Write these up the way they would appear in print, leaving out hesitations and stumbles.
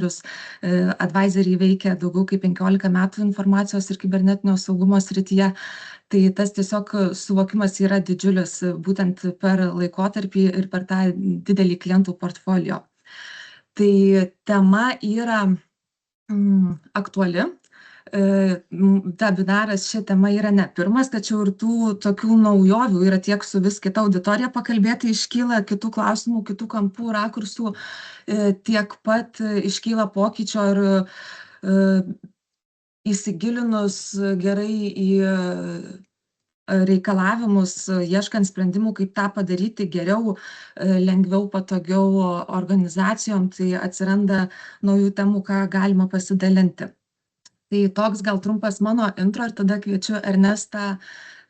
advisoriai veikia daugiau kaip 15 metų informacijos ir kibernetinio saugumo srityje. Tai tas tiesiog suvokimas yra didžiulis būtent per laikotarpį ir per tą didelį klientų portfolio. Tai tema yra aktuali. Webinaras šią temą yra ne pirmas, tačiau ir tų tokių naujovių yra tiek su vis kita auditorija pakalbėti, iškyla kitų klausimų, kitų kampų, rakursų, tiek pat iškyla pokyčio ir įsigilinus gerai į reikalavimus, ieškant sprendimų, kaip tą padaryti geriau, lengviau, patogiau organizacijom, tai atsiranda naujų temų, ką galima pasidalinti. Tai toks gal trumpas mano intro ir tada kviečiu Ernestą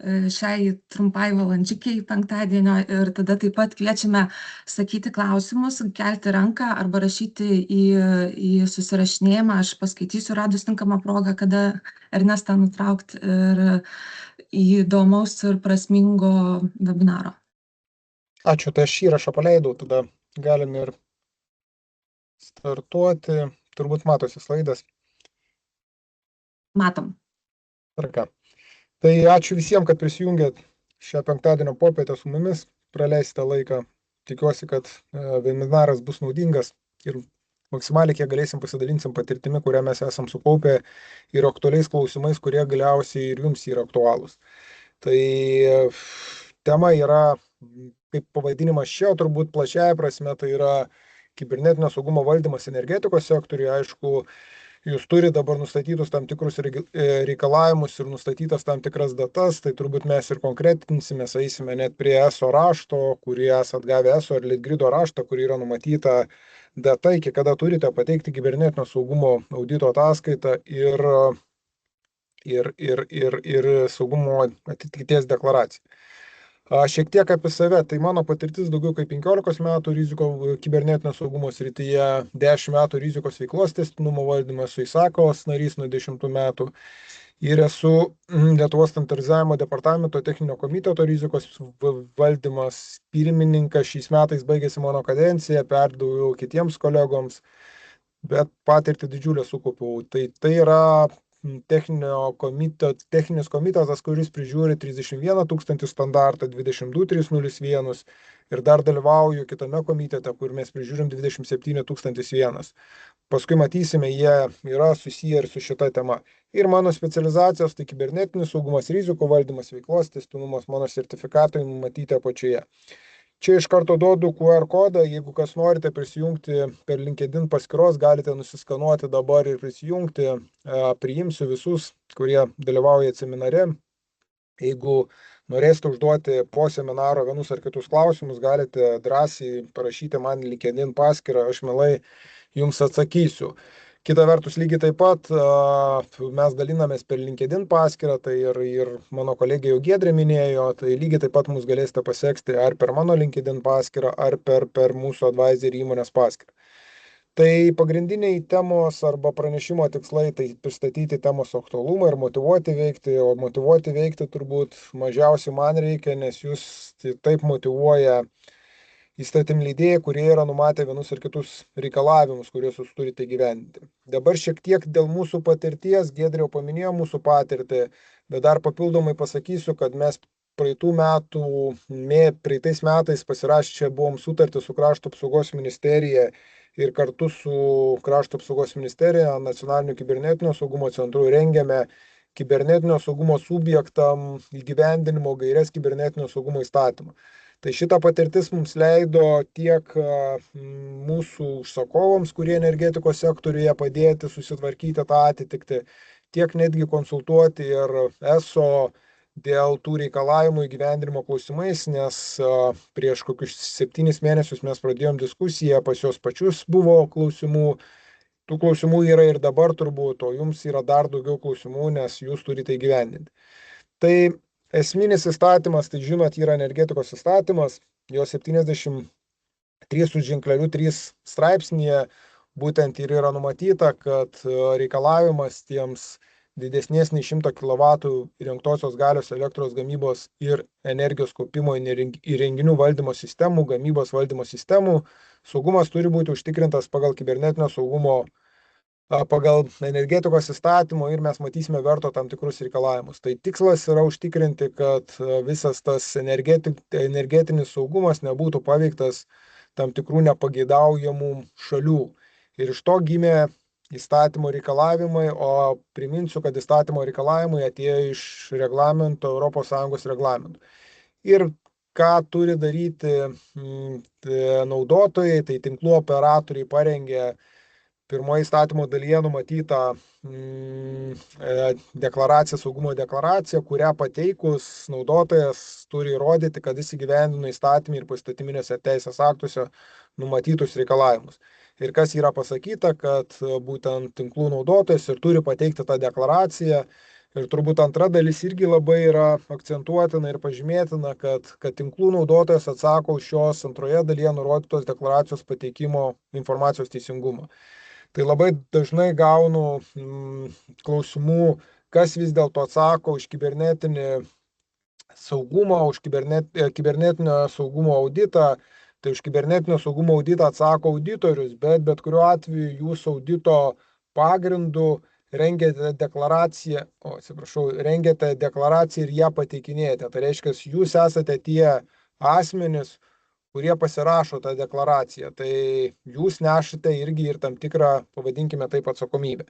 šiai trumpai valandžikiai penktadienio ir tada taip pat kviečiame sakyti klausimus, kelti ranką arba rašyti į susirašinėjimą. Aš paskaitysiu radus tinkamą progą, kada Ernestą nutraukti ir įdomaus ir prasmingo webinaro. Ačiū, tai aš įrašą paleidau, tada galim ir startuoti. Turbūt matosi slaidas. Matom. Tvarka. Tai ačiū visiems, kad prisijungėt šią penktadienio popietę su mumis, praleisite laiką. Tikiuosi, kad webinaras bus naudingas ir maksimaliai kiek galėsim pasidalinsim patirtimi, kurią mes esam sukaupę ir aktualiais klausimais, kurie galiausiai ir jums yra aktualūs. Tai tema yra, kaip pavadinimas čia, turbūt plačiaja prasme, tai yra kibernetinio saugumo valdymas energetikos sektoriuje. Aišku, jūs turite dabar nustatytus tam tikrus reikalavimus ir nustatytas tam tikras datas, tai turbūt mes ir konkretinsime, eisime net prie ESO rašto, kurį esat gavę ESO ir Litgrido raštą, kur yra numatyta data, iki kada turite pateikti kibernetinio saugumo audito ataskaitą ir saugumo atitikties deklaraciją. Šiek tiek apie save, tai mano patirtis daugiau kaip 15 metų kibernetinio saugumo srityje, 10 metų rizikos veiklos tęstinumo valdymo, esu ISACOS narys nuo 10 metų ir esu Lietuvos standartizavimo departamento techninio komiteto rizikos valdymas pirmininkas. Šiais metais baigėsi mano kadencija, perdaviau kitiems kolegoms, bet patirtį didžiulę sukaupiau. Tai yra techninis komitetas, kuris prižiūri 31 000 standartą, 22301 ir dar dalyvauju kitame komitete, kur mes prižiūrim 27 001. Paskui matysime, jie yra susiję ir su šita tema. Ir mano specializacijos, tai kibernetinis saugumas, rizikų valdymas, veiklos tęstinumas, mano sertifikatai matyti apačioje. Čia iš karto duodu QR kodą, jeigu kas norite prisijungti per LinkedIn paskyros, galite nusiskanuoti dabar ir prisijungti, priimsiu visus, kurie dalyvauja seminare. Jeigu norėsite užduoti po seminaro vienus ar kitus klausimus, galite drąsiai parašyti man LinkedIn paskyrą, aš mielai jums atsakysiu. Kita vertus, lygiai taip pat mes dalinamės per LinkedIn paskyrą, tai ir mano kolegė jau Giedrė minėjo, tai lygiai taip pat mus galėsite pasiekti ar per mano LinkedIn paskyrą, ar per mūsų advisory įmonės paskyrą. Tai pagrindiniai temos arba pranešimo tikslai, tai pristatyti temos aktualumą ir motyvuoti veikti, o motyvuoti veikti turbūt mažiausiai man reikia, nes jūs taip motyvuoja įstatymleidėjai, kurie yra numatę vienus ir kitus reikalavimus, kuriuos jūs turite gyventi. Dabar šiek tiek dėl mūsų patirties, Giedrė jau paminėjo mūsų patirtį, bet dar papildomai pasakysiu, kad mes praeitais metais pasirašę buvom sutartį su Krašto apsaugos ministerija ir kartu su Krašto apsaugos ministerija Nacionaliniu kibernetinio saugumo centru rengiame kibernetinio saugumo subjektam įgyvendinimo gaires kibernetinio saugumo įstatymą. Tai šita patirtis mums leido tiek mūsų užsakovams, kurie energetikos sektoriuje padėti susitvarkyti tą atitikti, tiek netgi konsultuoti ir ESO dėl tų reikalavimų įgyvendinimo klausimais, nes prieš kokius 7 mėnesius mes pradėjom diskusiją, pas jos pačius buvo klausimų. Tų klausimų yra ir dabar turbūt, o jums yra dar daugiau klausimų, nes jūs turite įgyvendinti. Tai esminis įstatymas, tai žinot, yra energetikos įstatymas, jo 73 straipsnėje būtent ir yra numatyta, kad reikalavimas tiems didesnės nei 100 kW įrengtosios galios elektros gamybos ir energijos kaupimo įrenginių valdymo sistemų, gamybos valdymo sistemų saugumas turi būti užtikrintas pagal kibernetinio saugumo pagal energetikos įstatymo ir mes matysime verto tam tikrus reikalavimus. Tai tikslas yra užtikrinti, kad visas tas energetinis saugumas nebūtų paveiktas tam tikrų nepageidaujamų šalių. Ir iš to gimė įstatymo reikalavimai, o priminsiu, kad įstatymo reikalavimai atėjo iš reglamento, ES reglamentų. Ir ką turi daryti naudotojai, tai tinklų operatoriai parengė pirmoje įstatymo dalyje numatytą deklaraciją, saugumo deklaraciją, kurią pateikus naudotojas turi įrodyti, kad jis įgyvendino įstatymį ir poįstatyminiuose teisės aktuose numatytus reikalavimus. Ir kas yra pasakyta, kad būtent tinklų naudotojas ir turi pateikti tą deklaraciją. Ir turbūt antra dalis irgi labai yra akcentuotina ir pažymėtina, kad tinklų naudotojas atsako už šios antroje dalyje nurodytos deklaracijos pateikimo informacijos teisingumą. Tai labai dažnai gaunu klausimų, kas vis dėlto atsako už kibernetinį saugumą, už kibernetinio saugumo auditą. Tai už kibernetinio saugumo auditą atsako auditorius, bet kuriuo atveju jūs audito pagrindų rengiate deklaraciją ir ją pateikinėjate. Tai reiškia, jūs esate tie asmenys, kurie pasirašo tą deklaraciją. Tai jūs nešate irgi ir tam tikrą, pavadinkime taip, atsakomybę.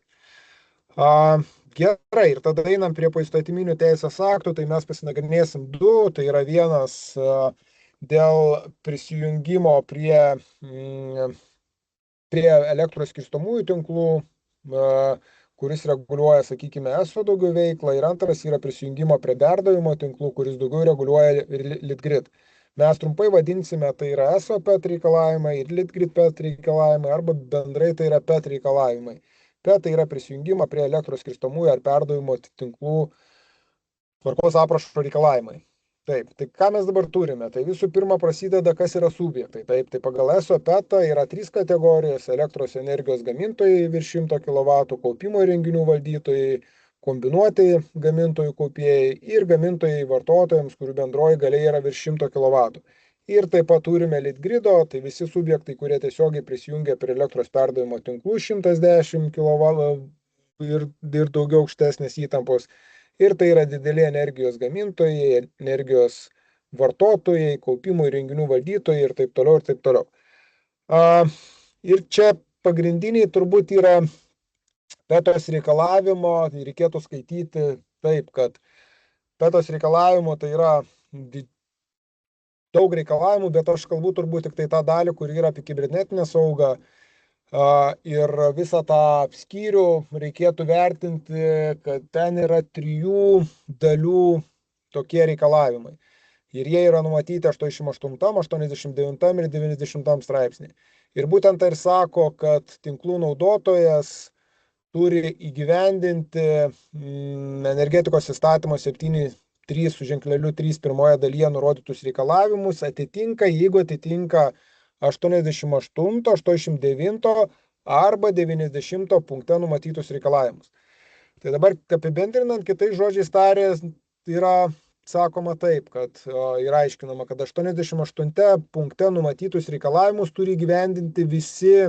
Gerai, ir tada einam prie poįstatyminių teisės aktų, tai mes pasinagrinėsim du. Tai yra vienas dėl prisijungimo prie elektros skirstomųjų tinklų, kuris reguliuoja, sakykime, ESO daugiau veiklą, ir antras yra prisijungimo prie perdavimo tinklų, kuris daugiau reguliuoja Litgrid. Mes trumpai vadinsime, tai yra ESO PET reikalavimai ir Litgrid PET reikalavimai, arba bendrai tai yra PET reikalavimai. PET tai yra prisijungimą prie elektros skirstomųjų ar perdavimo tinklų tvarkos aprašo reikalavimai. Taip, tai ką mes dabar turime? Tai visų pirma prasideda, kas yra subjektai. Taip, tai pagal ESO PET yra 3 kategorijos: elektros energijos gamintojai virš 100 kW, kaupimo įrenginių valdytojai, kombinuoti gamintojų kaupėjai ir gamintojai vartotojams, kurių bendroji galia yra virš 100 kW. Ir taip pat turime Litgrido, tai visi subjektai, kurie tiesiogiai prisijungia prie elektros perdavimo tinklų 110 kW ir daugiau aukštesnės įtampos. Ir tai yra dideli energijos gamintojai, energijos vartotojai, kaupimo įrenginių valdytojai ir taip toliau ir taip toliau. Ir čia pagrindiniai turbūt yra PETOS reikalavimo, reikėtų skaityti taip, kad PETOS reikalavimo tai yra daug reikalavimų, bet aš kalbu turbūt tik tai tą dalį, kur yra apie kibernetinę saugą. Ir visą tą skyrių reikėtų vertinti, kad ten yra 3 dalių tokie reikalavimai. Ir jie yra numatyti 88, 89 ir 90 straipsnį. Ir būtent tai ir sako, kad tinklų naudotojas turi įgyvendinti energetikos įstatymo 7.3 su ženkleliu 3 pirmoje dalyje nurodytus reikalavimus, jeigu atitinka 88, 89 arba 90 punkte numatytus reikalavimus. Tai dabar apibendrinant, kitais žodžiais tariant, yra sakoma taip, kad yra aiškinama, kad 88 punkte numatytus reikalavimus turi įgyvendinti visi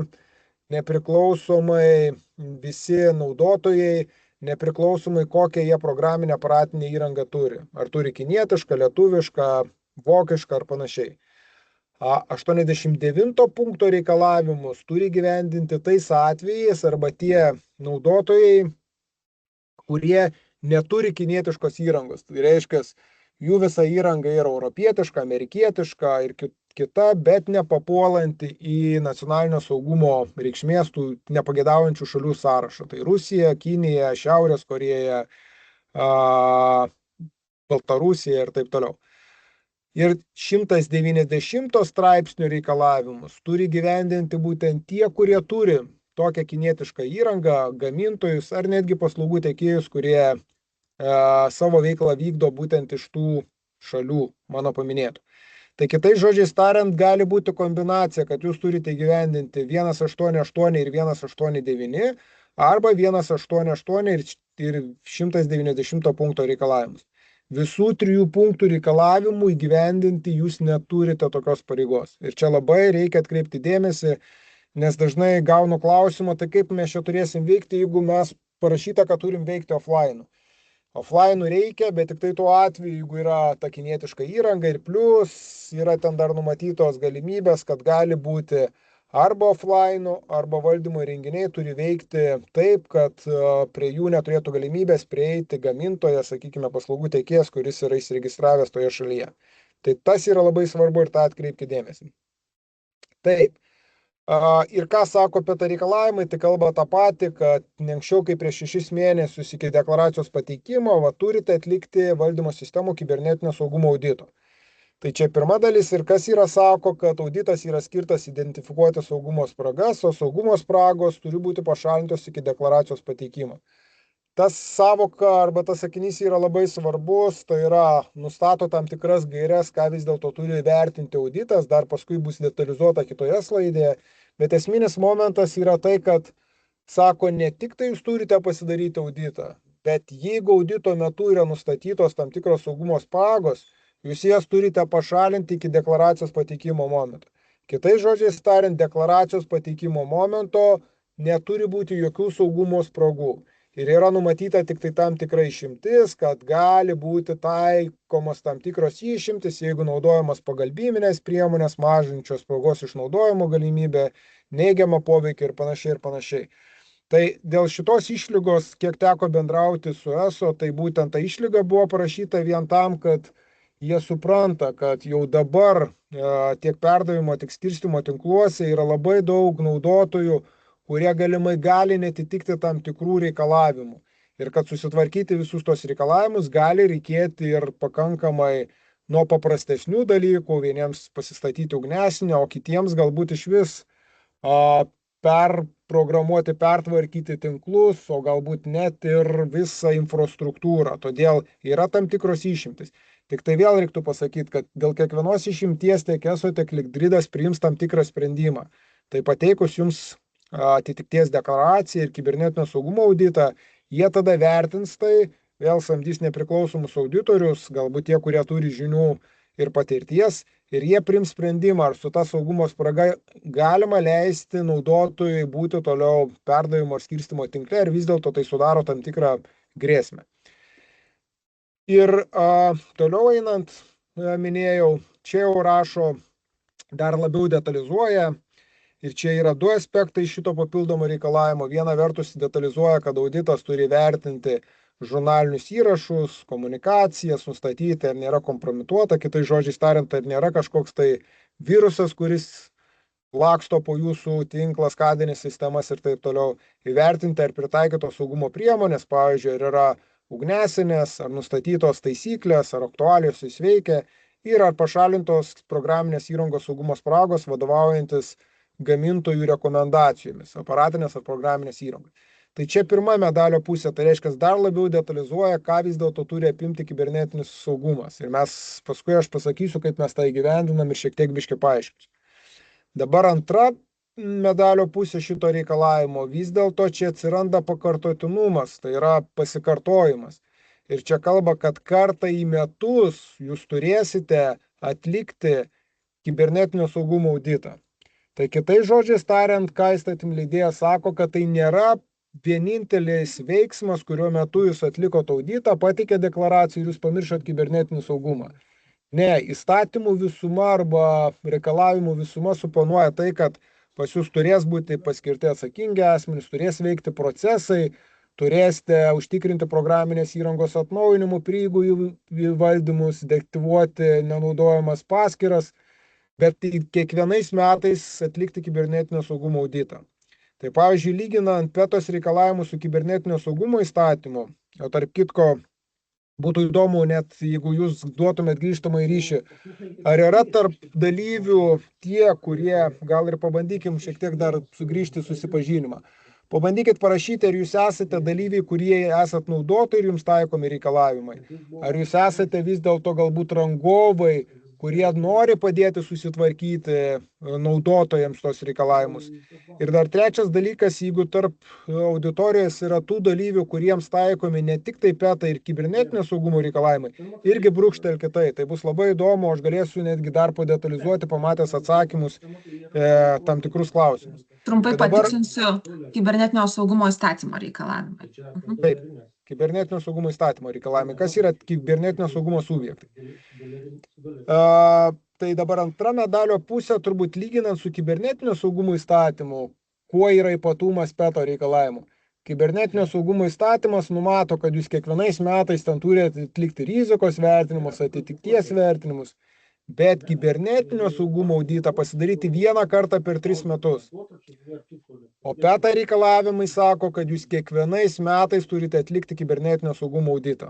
nepriklausomai, visi naudotojai, nepriklausomai kokią jie programinę aparatinę įrangą turi. Ar turi kinietišką, lietuvišką, vokišką ar panašiai. 89 punkto reikalavimus turi gyvendinti tais atvejais arba tie naudotojai, kurie neturi kinietiškos įrangos. Tai reiškia, jų visa įranga yra europietiška, amerikietiška ir kita, bet nepapuolanti į nacionalinio saugumo reikšmės tų nepagėdaujančių šalių sąrašą. Tai Rusija, Kinija, Šiaurės Korėja, Baltarusija ir taip toliau. Ir 190 straipsnių reikalavimus turi gyvendinti būtent tie, kurie turi tokią kinietišką įrangą, gamintojus ar netgi paslaugų tiekėjus, kurie savo veiklą vykdo būtent iš tų šalių, mano paminėtų. Tai kitais žodžiais tariant, gali būti kombinacija, kad jūs turite gyvendinti 188 ir 189 arba 188 ir 190 punkto reikalavimus. Visų 3 punktų reikalavimų įgyvendinti jūs neturite tokios pareigos. Ir čia labai reikia atkreipti dėmesį, nes dažnai gaunu klausimą, tai kaip mes čia turėsim veikti, jeigu mes parašyta, kad turim veikti offline. Offline reikia, bet tik tai tuo atveju, jeigu yra ta kinietiška įranga ir plus yra ten dar numatytos galimybės, kad gali būti arba offline, arba valdymo įrenginiai turi veikti taip, kad prie jų neturėtų galimybės prieiti gamintojas, sakykime, paslaugų teikėjas, kuris yra įsiregistravęs toje šalyje. Tai tas yra labai svarbu ir tą atkreipkite dėmesį. Taip. Ir ką sako apie tą reikalavimą, tai kalba tą patį, kad ne anksčiau kaip prieš 6 mėnesius iki deklaracijos pateikimo turite atlikti valdymo sistemų kibernetinio saugumo audito. Tai čia pirma dalis ir kas yra sako, kad auditas yra skirtas identifikuoti saugumo spragas, o saugumo spragos turi būti pašalintos iki deklaracijos pateikimo. Tas savoka arba tas sakinys yra labai svarbus, tai yra nustato tam tikras gairias, ką vis dėlto turi vertinti auditas, dar paskui bus detalizuota kitoje slaidėje, bet esminis momentas yra tai, kad sako, ne tik tai jūs turite pasidaryti auditą, bet jeigu audito metu yra nustatytos tam tikros saugumo spragos, jūs jas turite pašalinti iki deklaracijos pateikimo momento. Kitais žodžiais tariant, deklaracijos pateikimo momento neturi būti jokių saugumo spragų. Ir yra numatyta tik tai tam tikra išimtis, kad gali būti taikomos tam tikros išimtis, jeigu naudojamas pagalbiminės priemonės, mažinčios spragos išnaudojimo galimybę, neigiamą poveikį ir panašiai ir panašiai. Tai dėl šitos išlygos, kiek teko bendrauti su ESO, tai būtent ta išlyga buvo parašyta vien tam, kad jie supranta, kad jau dabar tiek perdavimo, tiek skirstymo tinkluose yra labai daug naudotojų, kurie galimai gali netitikti tam tikrų reikalavimų. Ir kad susitvarkyti visus tos reikalavimus gali reikėti ir pakankamai nuo paprastesnių dalykų, vieniems pasistatyti ugnesinę, o kitiems galbūt iš vis perprogramuoti, pertvarkyti tinklus, o galbūt net ir visą infrastruktūrą. Todėl yra tam tikros išimtis. Tik tai vėl reiktų pasakyti, kad dėl kiekvienos išimties tiek ESO, tiek Litgridas priims tam tikrą sprendimą. Tai pateikus jums atitikties deklaraciją ir kibernetinio saugumo auditą, jie tada vertins tai, vėl samdys nepriklausomus auditorius, galbūt tie, kurie turi žinių ir patirties, ir jie priims sprendimą, ar su ta saugumo spraga galima leisti naudotojui būti toliau perdavimo ar skirstymo tinkle, ir vis dėlto tai sudaro tam tikrą grėsmę. Ir toliau einant, minėjau, čia jau rašo, dar labiau detalizuoja. Ir čia yra du aspektai šito papildomo reikalavimo. Viena vertus detalizuoja, kad auditas turi vertinti žurnalinius įrašus, komunikacijas, nustatyti, ar nėra kompromituota, kitais žodžiais tariant, ar nėra kažkoks tai virusas, kuris laksto po jūsų tinklą, skadinės sistemas ir taip toliau. Įvertinti, ar pritaikytos saugumo priemonės, pavyzdžiui, ar yra ugnesinės, ar nustatytos taisyklės, ar aktualios jis veikia, ir ar pašalintos programinės įrangos saugumo spragos vadovaujantis gamintojų rekomendacijomis, aparatinės ar programinės įrangos. Tai čia pirma medalio pusė, tai reiškia, dar labiau detalizuoja, ką vis dėlto turi apimti kibernetinis saugumas. Ir mes paskui aš pasakysiu, kaip mes tą įgyvendinam ir šiek tiek biškį paaiškinsiu. Dabar antra medalio pusė šito reikalavimo, vis dėlto čia atsiranda pakartotinumas, tai yra pasikartojimas. Ir čia kalba, kad kartą į metus jūs turėsite atlikti kibernetinio saugumo auditą. Tai kitais žodžiais tariant, ką įstatymų leidėjas sako, kad tai nėra vienintelis veiksmas, kurio metu jūs atlikot auditą, pateikė deklaraciją ir jūs pamiršot kibernetinį saugumą. Ne, įstatymų visuma arba reikalavimų visuma suponuoja tai, kad pas jūs turės būti paskirti atsakingi asmenys, turės veikti procesai, turėsite užtikrinti programinės įrangos atnaujinimų, prieigų į valdymus, deaktyvuoti nenaudojamas paskyras, bet kiekvienais metais atlikti kibernetinio saugumo auditą. Tai pavyzdžiui, lyginant PETOS reikalavimus su kibernetinio saugumo įstatymu, o tarp kitko būtų įdomu, net jeigu jūs duotumėt grįžtamą į ryšį, ar yra tarp dalyvių tie, kurie, gal ir pabandykim šiek tiek dar sugrįžti susipažinimą. Pabandykit parašyti, ar jūs esate dalyviai, kurie esat naudotojai ir jums taikomi reikalavimai. Ar jūs esate vis dėlto galbūt rangovai, kurie nori padėti susitvarkyti naudotojams tos reikalavimus. Ir dar trečias dalykas, jeigu tarp auditorijos yra tų dalyvių, kuriems taikomi ne tik tai PETA ir kibernetinio saugumo reikalavimai, irgi brūkštelkite tai. Tai bus labai įdomu, aš galėsiu netgi dar padetalizuoti, pamatęs atsakymus tam tikrus klausimus. Trumpai Tai dabar- patikslinsiu kibernetinio saugumo įstatymo reikalavimai. Taip, kibernetinio saugumo įstatymo reikalavimai. Kas yra kibernetinio saugumo subjektai? Tai dabar antra medalio pusė, turbūt lyginant su kibernetinio saugumo įstatymu, kuo yra ypatumas PETA reikalavimų. Kibernetinio saugumo įstatymas numato, kad jūs kiekvienais metais ten turite atlikti rizikos vertinimus, atitikties vertinimus, bet kibernetinio saugumo auditą pasidaryti vieną kartą per 3 metus. O PETA reikalavimai sako, kad jūs kiekvienais metais turite atlikti kibernetinio saugumo auditą.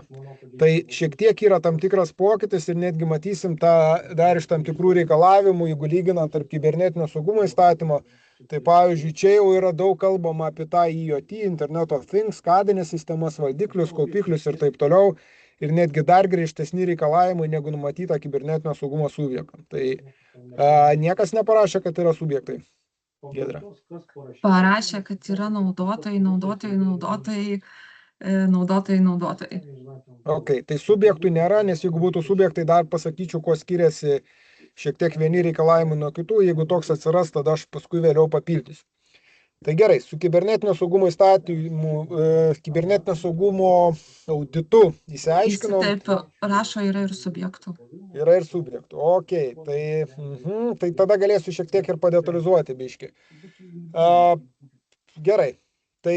Tai šiek tiek yra tam tikras pokytis ir netgi matysim tą dar iš tam tikrų reikalavimų, jeigu lyginant tarp kibernetinio saugumo įstatymo. Tai pavyzdžiui, čia jau yra daug kalbama apie tą IoT, Internet of Things, kadinės sistemas, valdiklius, kaupiklius ir taip toliau. Ir netgi dar griežtesni reikalavimai negu numatyta kibernetinio saugumo subjektam. Tai niekas neparašė, kad yra subjektai. Giedra. Parašė, kad yra naudotojai. Ok, tai subjektų nėra, nes jeigu būtų subjektai, dar pasakyčiau, kuo skiriasi šiek tiek vieni reikalavimai nuo kitų. Jeigu toks atsiras, tada aš paskui vėliau papildysiu. Tai gerai, su kibernetinio saugumo įstatymu, kibernetinio saugumo auditu įsiaiškinom. Taip, rašo, yra ir subjektų. Yra ir subjektų. Ok, tai tada galėsiu šiek tiek ir padetalizuoti biškį. Gerai, tai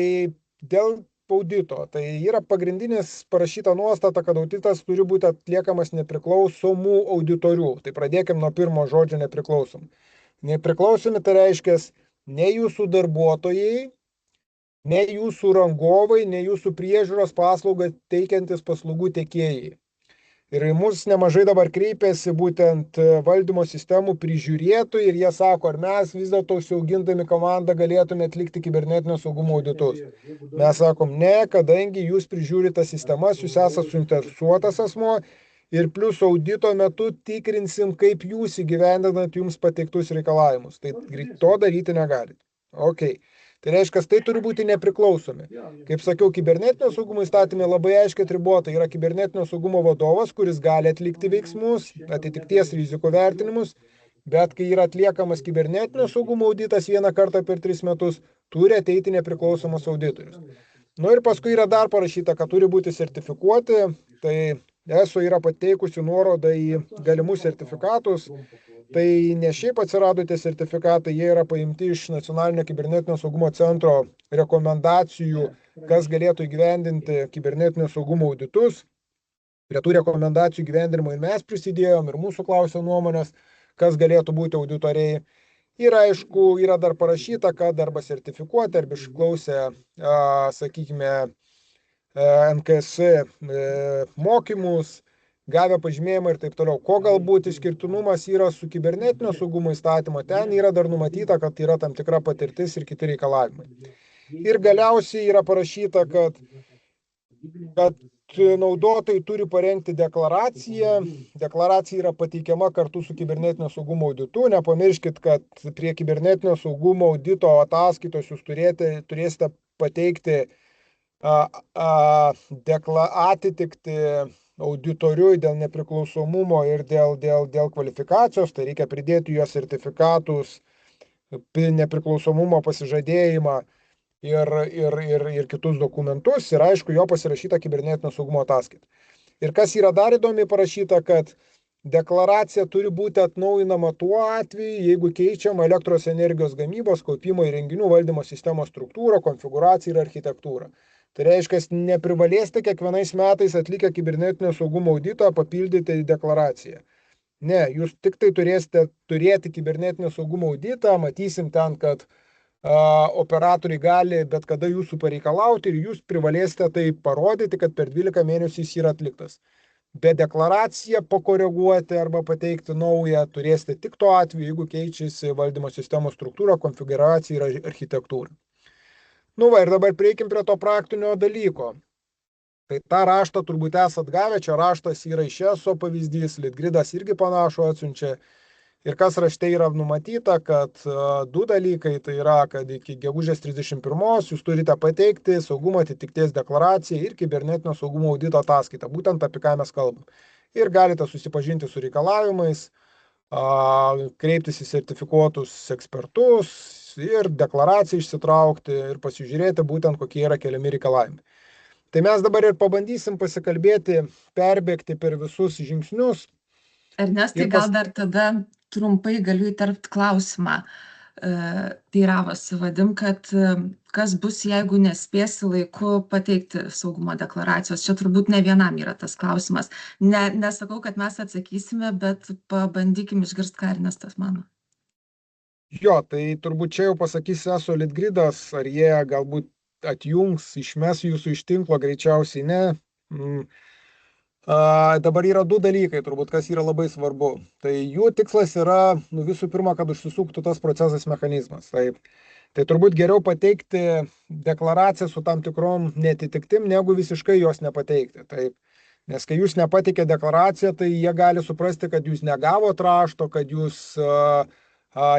dėl audito. Tai yra pagrindinis parašyta nuostata, kad auditas turi būti atliekamas nepriklausomų auditorių. Tai pradėkime nuo pirmo žodžio nepriklausom. Nepriklausomi tai reiškia ne jūsų darbuotojai, ne jūsų rangovai, ne jūsų priežiūros paslaugą teikiantis paslaugų tiekėjai. Ir mus nemažai dabar kreipiasi būtent valdymo sistemų prižiūrėtojai ir jie sako, ar mes vis dėlto užsiaugindami komandą galėtume atlikti kibernetinio saugumo auditus. Mes sakom, ne, kadangi jūs prižiūrite sistemas, jūs esate suinteresuotas asmuo ir plus audito metu tikrinsim, kaip jūs įgyvendinat jums pateiktus reikalavimus. Tai to daryti negalite. Ok. Tai reiškia, tai turi būti nepriklausomi. Kaip sakiau, kibernetinio saugumo įstatymė labai aiškiai atribota. Yra kibernetinio saugumo vadovas, kuris gali atlikti veiksmus, atitikties rizikų vertinimus, bet kai yra atliekamas kibernetinio saugumo auditas vieną kartą per 3 metus, turi ateiti nepriklausomas auditorius. Ir paskui yra dar parašyta, kad turi būti sertifikuoti, tai ESO yra pateikusi nuorodą į galimus sertifikatus. Tai ne šiaip atsirado tie sertifikatai, jie yra paimti iš Nacionalinio kibernetinio saugumo centro rekomendacijų, kas galėtų įgyvendinti kibernetinio saugumo auditus. Prie tų rekomendacijų įgyvendinimo ir mes prisidėjom, ir mūsų klausė nuomonės, kas galėtų būti auditoriai. Ir aišku, yra dar parašyta, kad arba sertifikuoti, arba išklausę, sakykime, NKS mokymus, gavę pažymėjimą ir taip toliau. Ko galbūt išskirtinumas yra su kibernetinio saugumo įstatymo, ten yra dar numatyta, kad yra tam tikra patirtis ir kiti reikalavimai. Ir galiausiai yra parašyta, kad naudotojai turi parengti deklaraciją. Deklaracija yra pateikiama kartu su kibernetinio saugumo auditu. Nepamirškit, kad prie kibernetinio saugumo audito ataskaitos jūs turėsite pateikti atitikti auditoriui dėl nepriklausomumo ir dėl kvalifikacijos, tai reikia pridėti juos sertifikatus, nepriklausomumo pasižadėjimą ir kitus dokumentus ir aišku, jo pasirašyta kibernetinio saugumo ataskaita. Ir kas yra dar įdomiai parašyta, kad deklaracija turi būti atnaujinama tuo atveju, jeigu keičiama elektros energijos gamybos, kaupimo įrenginių valdymo sistemos struktūra, konfigūracija ir architektūra. Tai reiškia, neprivalėsite kiekvienais metais atlikę kibernetinio saugumo auditą papildyti deklaraciją. Ne, jūs tik tai turėsite turėti kibernetinio saugumo auditą, matysim ten, kad operatoriai gali bet kada jūsų pareikalauti ir jūs privalėsite tai parodyti, kad per 12 mėnesių jis yra atliktas. Bet deklaraciją pakoreguoti arba pateikti naują turėsite tik tuo atveju, jeigu keičiasi valdymo sistemos struktūra, konfigūracija ir architektūra. Ir dabar prieikim prie to praktinio dalyko. Tai tą raštą turbūt esat gavę, čia raštas yra iš ESO pavyzdys, Litgridas irgi panašų atsiunčia. Ir kas rašte yra numatyta, kad du dalykai, tai yra, kad iki gegužės 31 jūs turite pateikti saugumo atitikties deklaraciją ir kibernetinio saugumo audito ataskaitą, būtent apie ką mes kalbam. Ir galite susipažinti su reikalavimais, kreiptis į sertifikuotus ekspertus ir deklaraciją išsitraukti ir pasižiūrėti būtent kokie yra keliami reikalavimai. Tai mes dabar ir pabandysim pasikalbėti, perbėgti per visus žingsnius. Ernestai, gal dar tada trumpai galiu įterpti klausimą. Teiravosi Vadim, kad kas bus, jeigu nespėsi laiku pateikti saugumo deklaracijos. Čia turbūt ne vienam yra tas klausimas. Nesakau, kad mes atsakysime, bet pabandykim išgirsti, ką Ernestas mano. Jo, tai turbūt čia jau pasakys ESO Litgridas, ar jie galbūt atjungs, išmes jūsų iš tinklo, greičiausiai ne. Dabar yra du dalykai, turbūt, kas yra labai svarbu. Tai jų tikslas yra, visų pirma, kad užsisuktų tas procesas mechanizmas. Tai turbūt geriau pateikti deklaraciją su tam tikrom netitiktim, negu visiškai jos nepateikti. Taip. Nes kai jūs nepateikė deklaraciją, tai jie gali suprasti, kad jūs negavot rašto, kad jūs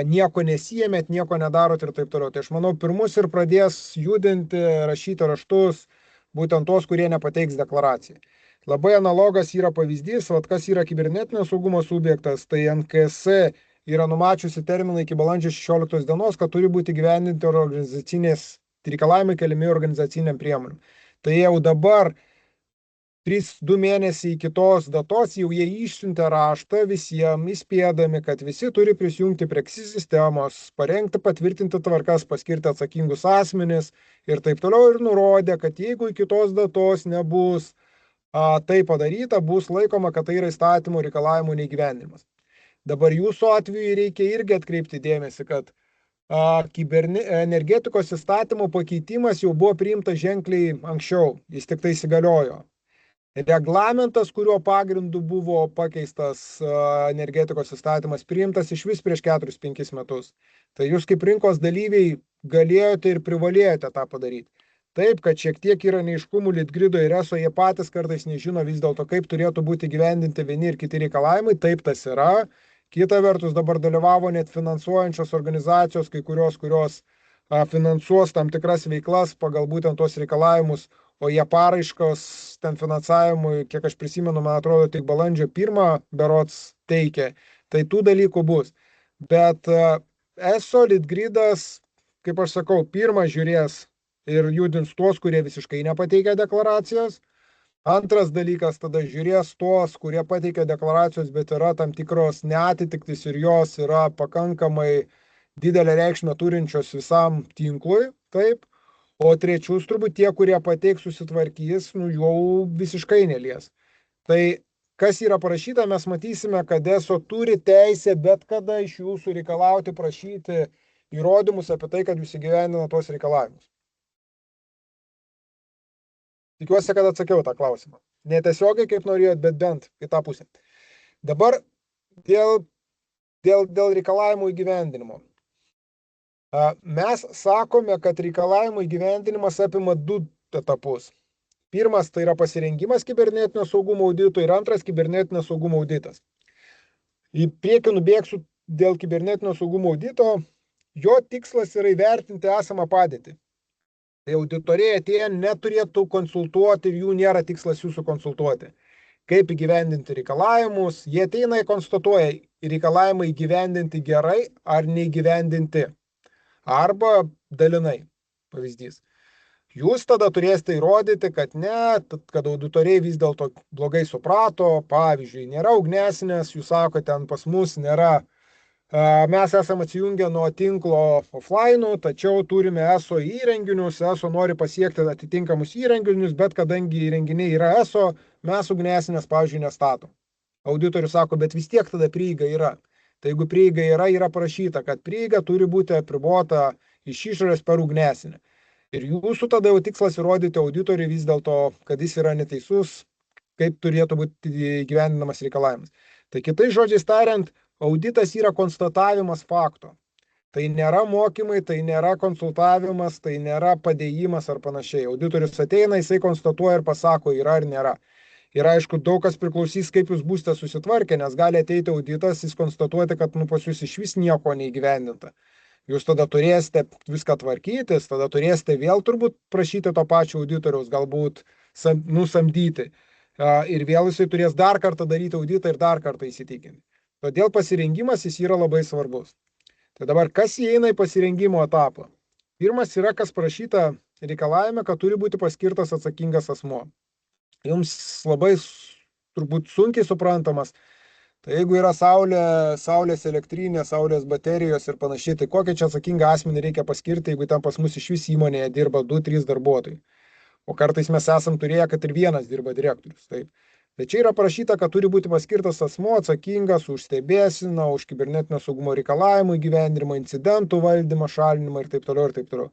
nieko nesijėmėt, nieko nedarot ir taip toliau. Tai aš manau, pirmus ir pradės judinti, rašyti raštus, būtent tos, kurie nepateiks deklaraciją. Labai analogas yra pavyzdys, kas yra kibernetinio saugumo subjektas, tai NKS yra numačiusi terminą iki balandžio 16 dienos, kad turi būti gyvendinti organizacinės reikalavimai keliami organizaciniam priemonėm. Tai jau dabar 3-2 mėnesiai iki tos datos jau jie išsiuntė raštą visiems, įspėdami, kad visi turi prisijungti prie KSI sistemos, parengti, patvirtinti tvarkas, paskirti atsakingus asmenis ir taip toliau, ir nurodė, kad jeigu iki tos datos nebus tai padaryta, bus laikoma, kad tai yra įstatymų reikalavimų neįgyvendinimas. Dabar jūsų atveju reikia irgi atkreipti dėmesį, kad energetikos įstatymo pakeitimas jau buvo priimtas ženkliai anksčiau, jis tik tai įsigaliojo. Reglamentas, kurio pagrindu buvo pakeistas energetikos įstatymas, priimtas iš vis prieš 4-5 metus. Tai jūs kaip rinkos dalyviai galėjote ir privalėjote tą padaryti. Taip, kad šiek tiek yra neiškumų Litgrido ir ESO, jie patys kartais nežino vis dėlto, kaip turėtų būti gyvendinti vieni ir kiti reikalavimai, taip tas yra. Kita vertus, dabar dalyvavo net finansuojančios organizacijos, kai kurios finansuos tam tikras veiklas pagal būtent tuos reikalavimus, o jie paraiškos ten finansavimui, kiek aš prisimenu, man atrodo, tik balandžio 1 berods teikė. Tai tų dalykų bus. Bet ESO Litgridas, kaip aš sakau, pirmą žiūrės ir judins tuos, kurie visiškai nepateikia deklaracijas. Antras dalykas, tada žiūrės tuos, kurie pateikia deklaracijos, bet yra tam tikros neatitiktis ir jos yra pakankamai didelę reikšmę turinčios visam tinklui. Taip. O trečius turbūt tie, kurie pateiks, susitvarkys, jau visiškai nelies. Tai kas yra parašyta, mes matysime, kad ESO turi teisę bet kada iš jūsų reikalauti, prašyti įrodymus apie tai, kad jūs įgyvendina tos reikalavimus. Tikiuosi, kad atsakiau tą klausimą. Netiesiogiai, kaip norėjot, bet bent į tą pusę. Dabar dėl reikalavimų įgyvendinimo. Mes sakome, kad reikalavimų įgyvendinimas apima 2 etapus. Pirmas tai yra pasirengimas kibernetinio saugumo auditui ir antras kibernetinio saugumo auditas. Į priekį nubėgsiu dėl kibernetinio saugumo audito. Jo tikslas yra įvertinti esamą padėtį. Tai auditoriai atėję neturėtų konsultuoti ir jų nėra tikslas jūsų konsultuoti. Kaip įgyvendinti reikalavimus, jie ateina ir konstatuoja, reikalavimai įgyvendinti gerai ar neįgyvendinti. Arba dalinai, pavyzdys. Jūs tada turėsite įrodyti, kad ne, kad auditoriai vis dėlto blogai suprato, pavyzdžiui, nėra ugnesinės, jūs sakote, ten pas mus nėra. Mes esame atsijungę nuo tinklo offline, tačiau turime ESO įrenginius, ESO nori pasiekti atitinkamus įrenginius, bet kadangi įrenginiai yra ESO, mes ugnesinės, pavyzdžiui, nestatom. Auditorius sako, bet vis tiek tada prieiga yra. Tai jeigu prieiga yra parašyta, kad prieiga turi būti apribota iš išorės per ugnesinę. Ir jūsų tada jau tikslas įrodyti auditoriui vis dėlto, kad jis yra neteisus, kaip turėtų būti gyvendinamas reikalavimas. Tai kitais žodžiais tariant, auditas yra konstatavimas fakto. Tai nėra mokymai, tai nėra konsultavimas, tai nėra padėjimas ar panašiai. Auditorius ateina, jisai konstatuoja ir pasako, yra ar nėra. Ir aišku, daug kas priklausys, kaip jūs būsite susitvarkę, nes gali ateiti auditas, jis konstatuoti, kad pas jūs iš vis nieko neįgyvendinta. Jūs tada turėsite viską tvarkytis, tada turėsite vėl turbūt prašyti to pačio auditoriaus, galbūt nusamdyti. Ir vėl jisai turės dar kartą daryti auditą ir dar kartą įsitikinti. Todėl pasirengimas jis yra labai svarbus. Tai dabar kas įeina į pasirengimo etapą? Pirmas yra, kas parašyta reikalavime, kad turi būti paskirtas atsakingas asmuo. Jums labai turbūt sunkiai suprantamas. Tai jeigu yra saulės elektrinė, saulės baterijos ir panašiai, tai kokį čia atsakingą asmenį reikia paskirti, jeigu ten pas mus iš vis įmonėje dirba 2-3 darbuotojai. O kartais mes esam turėję, kad ir vienas dirba direktorius. Taip. Tai čia yra parašyta, kad turi būti paskirtas asmuo atsakingas už stebėseną, už kibernetinio saugumo reikalavimų įgyvendinimą, incidentų valdymą, šalinimą ir taip toliau ir taip toliau.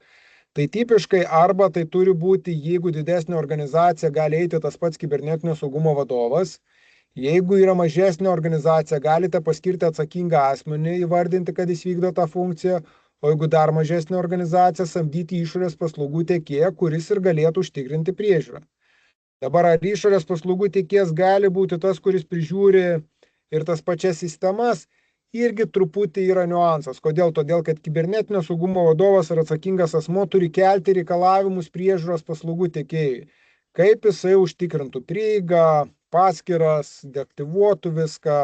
Tai tipiškai arba tai turi būti, jeigu didesnė organizacija gali eiti tas pats kibernetinio saugumo vadovas, jeigu yra mažesnė organizacija, galite paskirti atsakingą asmenį, įvardinti, kad jis vykdo tą funkciją, o jeigu dar mažesnė organizacija, samdyti išorės paslaugų tiekėją, kuris ir galėtų užtikrinti priežiūrą. Dabar ar išorės paslaugų tiekėjas gali būti tas, kuris prižiūri ir tas pačias sistemas, irgi truputį yra niuansas. Kodėl? Todėl, kad kibernetinio saugumo vadovas ar atsakingas asmuo turi kelti reikalavimus priežiūros paslaugų tiekėjui. Kaip jisai užtikrintų prieigą, paskyras, deaktyvuotų viską,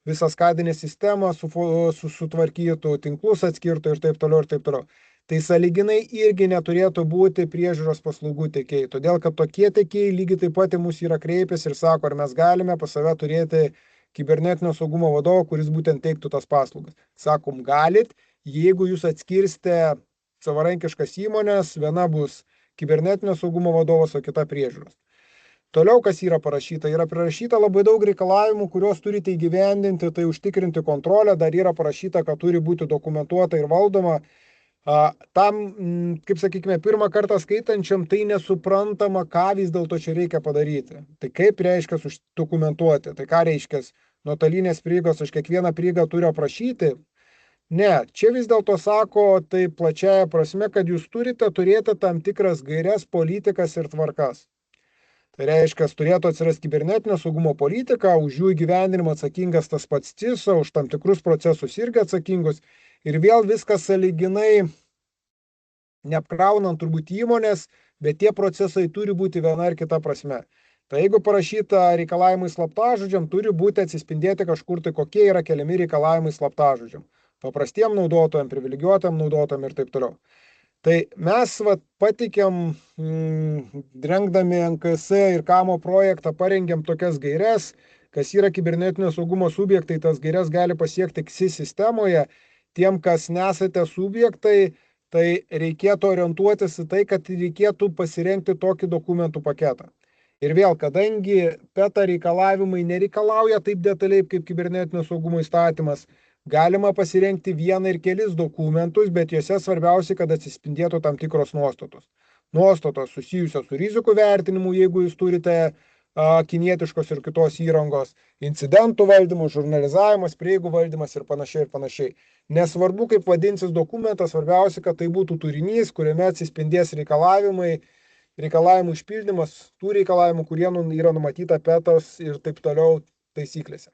visą skadinę sistemą sutvarkytų, tinklus atskirtų ir taip toliau ir taip toliau. Tai sąlyginai irgi neturėtų būti priežiūros paslaugų tiekėjai, todėl kad tokie tiekėjai lygiai taip pat į mus yra kreipęs ir sako, ar mes galime pas save turėti kibernetinio saugumo vadovą, kuris būtent teiktų tas paslaugas. Sakom, galit, jeigu jūs atskirstė savarankiškas įmonės, viena bus kibernetinio saugumo vadovas, o kita priežiūros. Toliau, kas yra parašyta? Yra prirašyta labai daug reikalavimų, kuriuos turite įgyvendinti, tai užtikrinti kontrolę, dar yra parašyta, kad turi būti dokumentuota ir valdoma. Tam, kaip sakykime, pirmą kartą skaitančiam, tai nesuprantama, ką vis dėlto čia reikia padaryti. Tai kaip reiškia uždokumentuoti, tai ką reiškia nuotolinės prieigos, aš kiekvieną prieigą turiu aprašyti. Ne, čia vis dėlto sako tai plačiaja prasme, kad jūs turite turėti tam tikras gairias, politikas ir tvarkas. Tai reiškia, turėtų atsirasti kibernetinio saugumo politika, už jų įgyvendinimą atsakingas tas pats CISO, už tam tikrus procesus irgi atsakingus. Ir vėl viskas sąlyginai, neapkraunant turbūt įmonės, bet tie procesai turi būti viena ar kita prasme. Tai jeigu parašyta reikalavimai slaptažodžiam, turi būti atsispindėti kažkur tai, kokie yra keliami reikalavimai slaptažodžiam. Paprastiem naudotojam, privilegijuotam naudotojam ir taip toliau. Tai mes patikėm, rengdami NKS ir KAMO projektą, parengėm tokias gairias, kas yra kibernetinio saugumo subjektai, tas gairias gali pasiekti KSI sistemoje. Tiem, kas nesate subjektai, tai reikėtų orientuotis į tai, kad reikėtų pasirengti tokį dokumentų paketą. Ir vėl, kadangi PETA reikalavimai nereikalauja taip detaliai kaip kibernetinio saugumo įstatymas, galima pasirengti vieną ir kelis dokumentus, bet juose svarbiausia, kad atsispindėtų tam tikros nuostatos. Nuostatos susijusios su rizikų vertinimu, jeigu jūs turite kinietiškos ir kitos įrangos, incidentų valdymas, žurnalizavimas, prieigų valdymas ir panašiai ir panašiai. Nesvarbu, kaip vadinsis dokumentas, svarbiausia, kad tai būtų turinys, kuriame atsispindės reikalavimų išpildymas, tų reikalavimų, kurie yra numatyta PETOS ir taip toliau taisyklėse.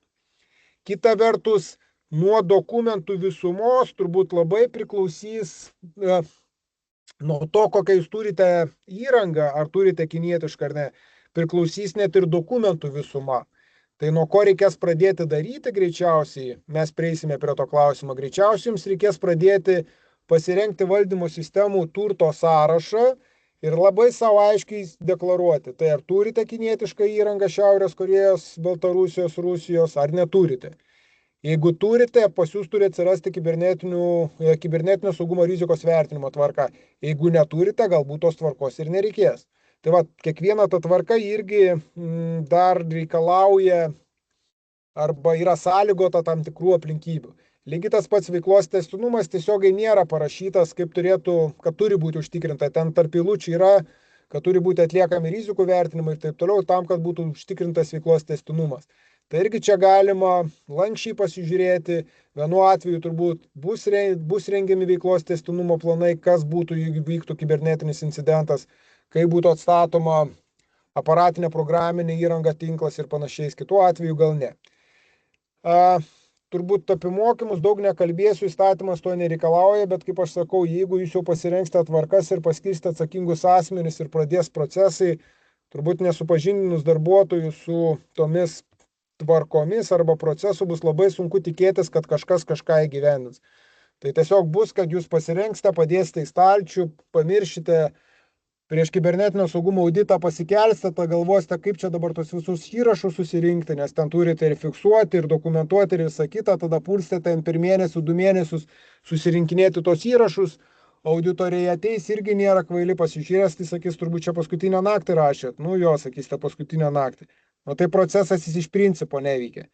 Kita vertus, nuo dokumentų visumos turbūt labai priklausys nuo to, kokią jūs turite įrangą, ar turite kinietišką ar ne. Priklausys net ir dokumentų visuma. Tai nuo ko reikės pradėti daryti greičiausiai, mes prieisime prie to klausimo, greičiausiai jums reikės pradėti pasirengti valdymo sistemų turto sąrašą ir labai savo aiškiai deklaruoti, tai ar turite kinietišką įrangą Šiaurės Korėjos, Baltarusijos, Rusijos, ar neturite. Jeigu turite, pas jūs turi atsirasti kibernetinio saugumo rizikos vertinimo tvarka. Jeigu neturite, galbūt tos tvarkos ir nereikės. Tai va, kiekviena ta tvarka irgi dar reikalauja arba yra sąlygota tam tikrų aplinkybių. Lygiai tas pats veiklos tęstinumas tiesiogiai nėra parašytas, kaip kad turi būti užtikrinta. Ten tarp eilučių yra, kad turi būti atliekami rizikų vertinimai ir taip toliau, tam, kad būtų užtikrintas veiklos tęstinumas. Tai irgi čia galima lankščiai pasižiūrėti. Vienu atveju turbūt bus rengiami veiklos tęstinumo planai, kas būtų, jeigu vyktų kibernetinis incidentas, kaip būtų atstatoma aparatinė programinė įranga, tinklas ir panašiais. Kitu atveju gal ne. Turbūt apie mokymus daug nekalbėsiu, įstatymas to nereikalauja, bet kaip aš sakau, jeigu jūs jau pasirenksite tvarkas ir paskirstite atsakingus asmenis ir pradės procesai, turbūt nesupažindinus darbuotojus su tomis tvarkomis arba procesu bus labai sunku tikėtis, kad kažkas kažką įgyvendins. Tai tiesiog bus, kad jūs pasirenksite, padėsite į stalčių, pamiršite prieš kibernetinio saugumo auditą, pasikelsite, pagalvosite, kaip čia dabar tos visus įrašus susirinkti, nes ten turite ir fiksuoti, ir dokumentuoti, ir visą kitą, tada pulsite ten per mėnesį, 2 mėnesius susirinkinėti tos įrašus, auditoriai ateis irgi nėra kvaili, pasižiūrės, tai sakys, turbūt čia paskutinę naktį rašėt, jo, sakysite, paskutinę naktį. Tai procesas jis iš principo neveikia.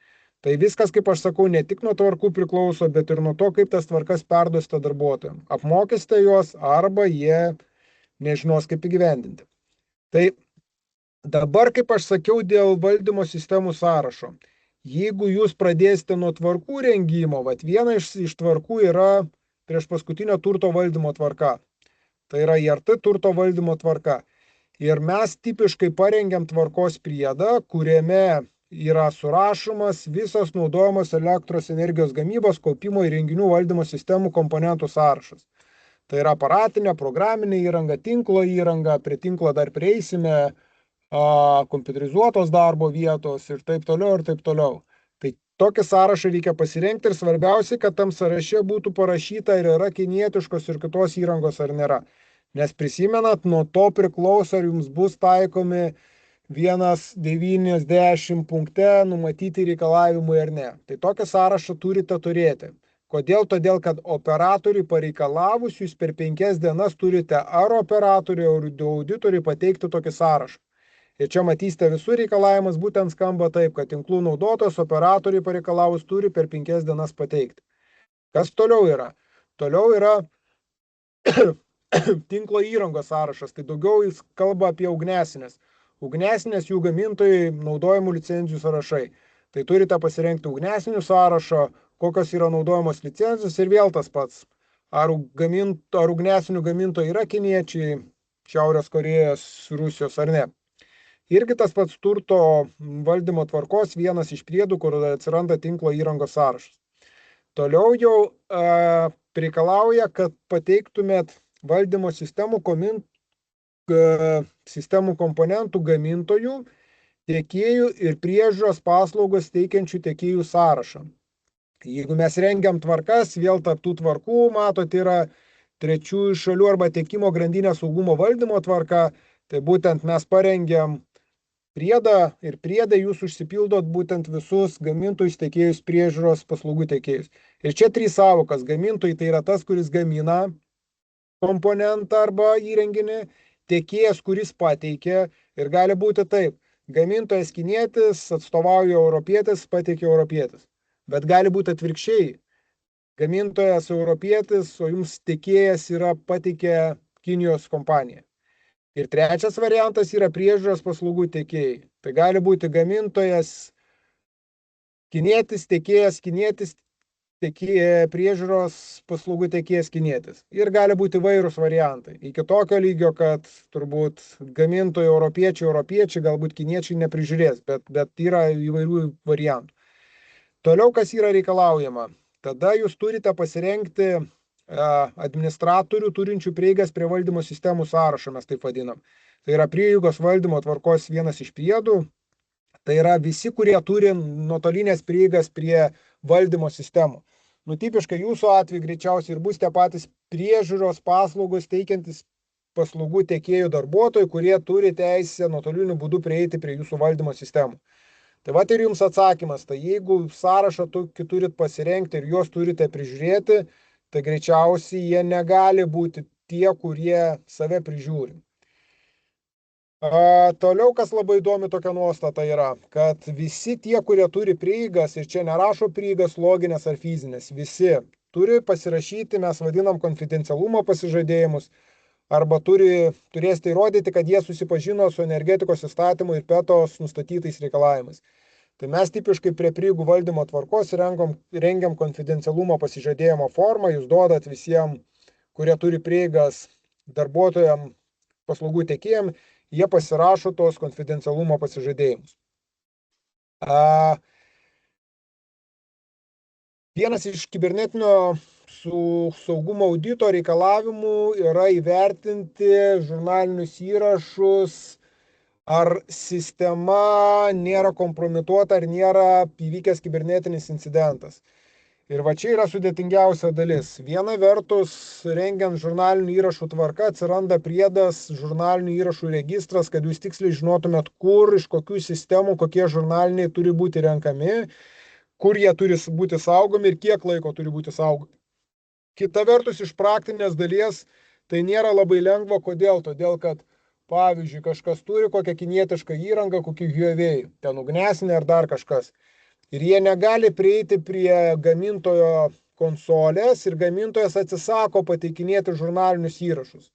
Tai viskas, kaip aš sakau, ne tik nuo tvarkų priklauso, bet ir nuo to, kaip tas tvarkas perduosite darbuotojams. Apmokysite juos arba jie nežinos, kaip įgyvendinti. Tai dabar, kaip aš sakiau, dėl valdymo sistemų sąrašo. Jeigu jūs pradėsite nuo tvarkų rengimo, viena iš tvarkų yra prieš paskutinio turto valdymo tvarka. Tai yra IRT turto valdymo tvarka. Ir mes tipiškai parengiam tvarkos priedą, kuriame yra surašomas visos naudojamos elektros energijos gamybos, kaupimo ir renginių valdymo sistemų komponentų sąrašas. Tai yra aparatinė, programinė įranga, tinklo įranga, prie tinklo dar prieisime, kompiuterizuotos darbo vietos ir taip toliau ir taip toliau. Tai tokį sąrašą reikia pasirengti ir svarbiausia, kad tam sąraše būtų parašyta, ar yra kinietiškos ir kitos įrangos ar nėra. Nes prisimenat, nuo to priklauso, ar jums bus taikomi 1.90 punkte numatyti reikalavimai ar ne. Tai tokį sąrašą turite turėti. Kodėl? Todėl, kad operatoriui pareikalavus jūs per 5 dienas turite ar operatoriui, ar auditoriui pateikti tokį sąrašą. Ir čia matysite, visų reikalavimas būtent skamba taip, kad tinklų naudotojas operatoriui pareikalavus turi per 5 dienas pateikti. Kas toliau yra? Toliau yra tinklo įrangos sąrašas, tai daugiau jis kalba apie ugnesinės. Ugnesinės jų gamintojai naudojimų licencijų sąrašai. Tai turite pasirengti ugnesinių sąrašo, kokios yra naudojamos licencijos ir vėl tas pats. Ar ugnesinių gamintojai yra kiniečiai, Šiaurės Korėjos, Rusijos ar ne. Irgi tas pats turto valdymo tvarkos vienas iš priedų, kur atsiranda tinklo įrangos sąrašas. Toliau jau reikalauja, kad pateiktumėt valdymo sistemų komponentų gamintojų, tiekėjų ir priežiūros paslaugos teikiančių tiekėjų sąrašą. Jeigu mes rengiam tvarkas, vėl tarp tų tvarkų, matot, yra trečiųjų šalių arba tiekimo grandinės saugumo valdymo tvarka, tai būtent mes parengiam priedą ir priedai jūs užsipildot būtent visus gamintojus, tiekėjus, priežiūros paslaugų tiekėjus. Ir čia 3 sąvokas. Gamintojai tai yra tas, kuris gamina komponentą arba įrenginį, tiekėjas, kuris pateikia, ir gali būti taip. Gamintojas kinietis, atstovauja europietis, pateikia europietis. Bet gali būti atvirkščiai. Gamintojas europietis, o jums tiekėjas yra pateikia Kinijos kompanija. Ir trečias variantas yra priežiūros paslaugų tiekėjai. Tai gali būti gamintojas kinietis, tiekėjas kinietis, priežiūros paslaugų tiekėjas kinietis. Ir gali būti vairūs variantai. Iki tokio lygio, kad turbūt gamintojai europiečiai, galbūt kiniečiai neprižiūrės, bet yra įvairių variantų. Toliau, kas yra reikalaujama? Tada jūs turite pasirengti administratorių turinčių prieigas prie valdymo sistemų sąrašą, mes taip vadinam. Tai yra prieigos valdymo tvarkos vienas iš priedų. Tai yra visi, kurie turi nuotolinės prieigas prie valdymo sistemų. Tipiškai jūsų atveju greičiausiai ir bus tie patys priežiūros paslaugos teikiantis paslaugų tiekėjų darbuotojai, kurie turi teisę nuotoliniu būdu prieiti prie jūsų valdymo sistemų. Tai ir jums atsakymas, tai jeigu sąrašą tokį turit pasirengti ir juos turite prižiūrėti, tai greičiausiai jie negali būti tie, kurie save prižiūri. Toliau, kas labai įdomi tokia nuostata yra, kad visi tie, kurie turi prieigas, ir čia nerašo prieigas loginės ar fizinės, visi turi pasirašyti, mes vadinam konfidencialumo pasižadėjimus, arba turėsite įrodyti, kad jie susipažino su energetikos įstatymu ir PETOS nustatytais reikalavimais. Tai mes tipiškai prie prieigų valdymo tvarkos rengiam konfidencialumo pasižadėjimo formą, jūs duodat visiems, kurie turi prieigas darbuotojams, paslaugų tiekėjam, jie pasirašo tos konfidencialumo pasižadėjimus. Vienas iš kibernetinio saugumo audito reikalavimų yra įvertinti žurnalinius įrašus, ar sistema nėra kompromituota, ar nėra įvykęs kibernetinis incidentas. Ir va čia yra sudėtingiausia dalis. Viena vertus, rengiant žurnalinių įrašų tvarką, atsiranda priedas žurnalinių įrašų registras, kad jūs tiksliai žinotumėt, kur, iš kokių sistemų, kokie žurnaliniai turi būti renkami, kur jie turi būti saugomi ir kiek laiko turi būti saugomi. Kita vertus, iš praktinės dalies, tai nėra labai lengva. Kodėl? Todėl, kad pavyzdžiui, kažkas turi kokią kinietišką įrangą, kokį Huawei, ten ugnesinę ar dar kažkas. Ir jie negali prieiti prie gamintojo konsolės ir gamintojas atsisako pateikinėti žurnalinius įrašus.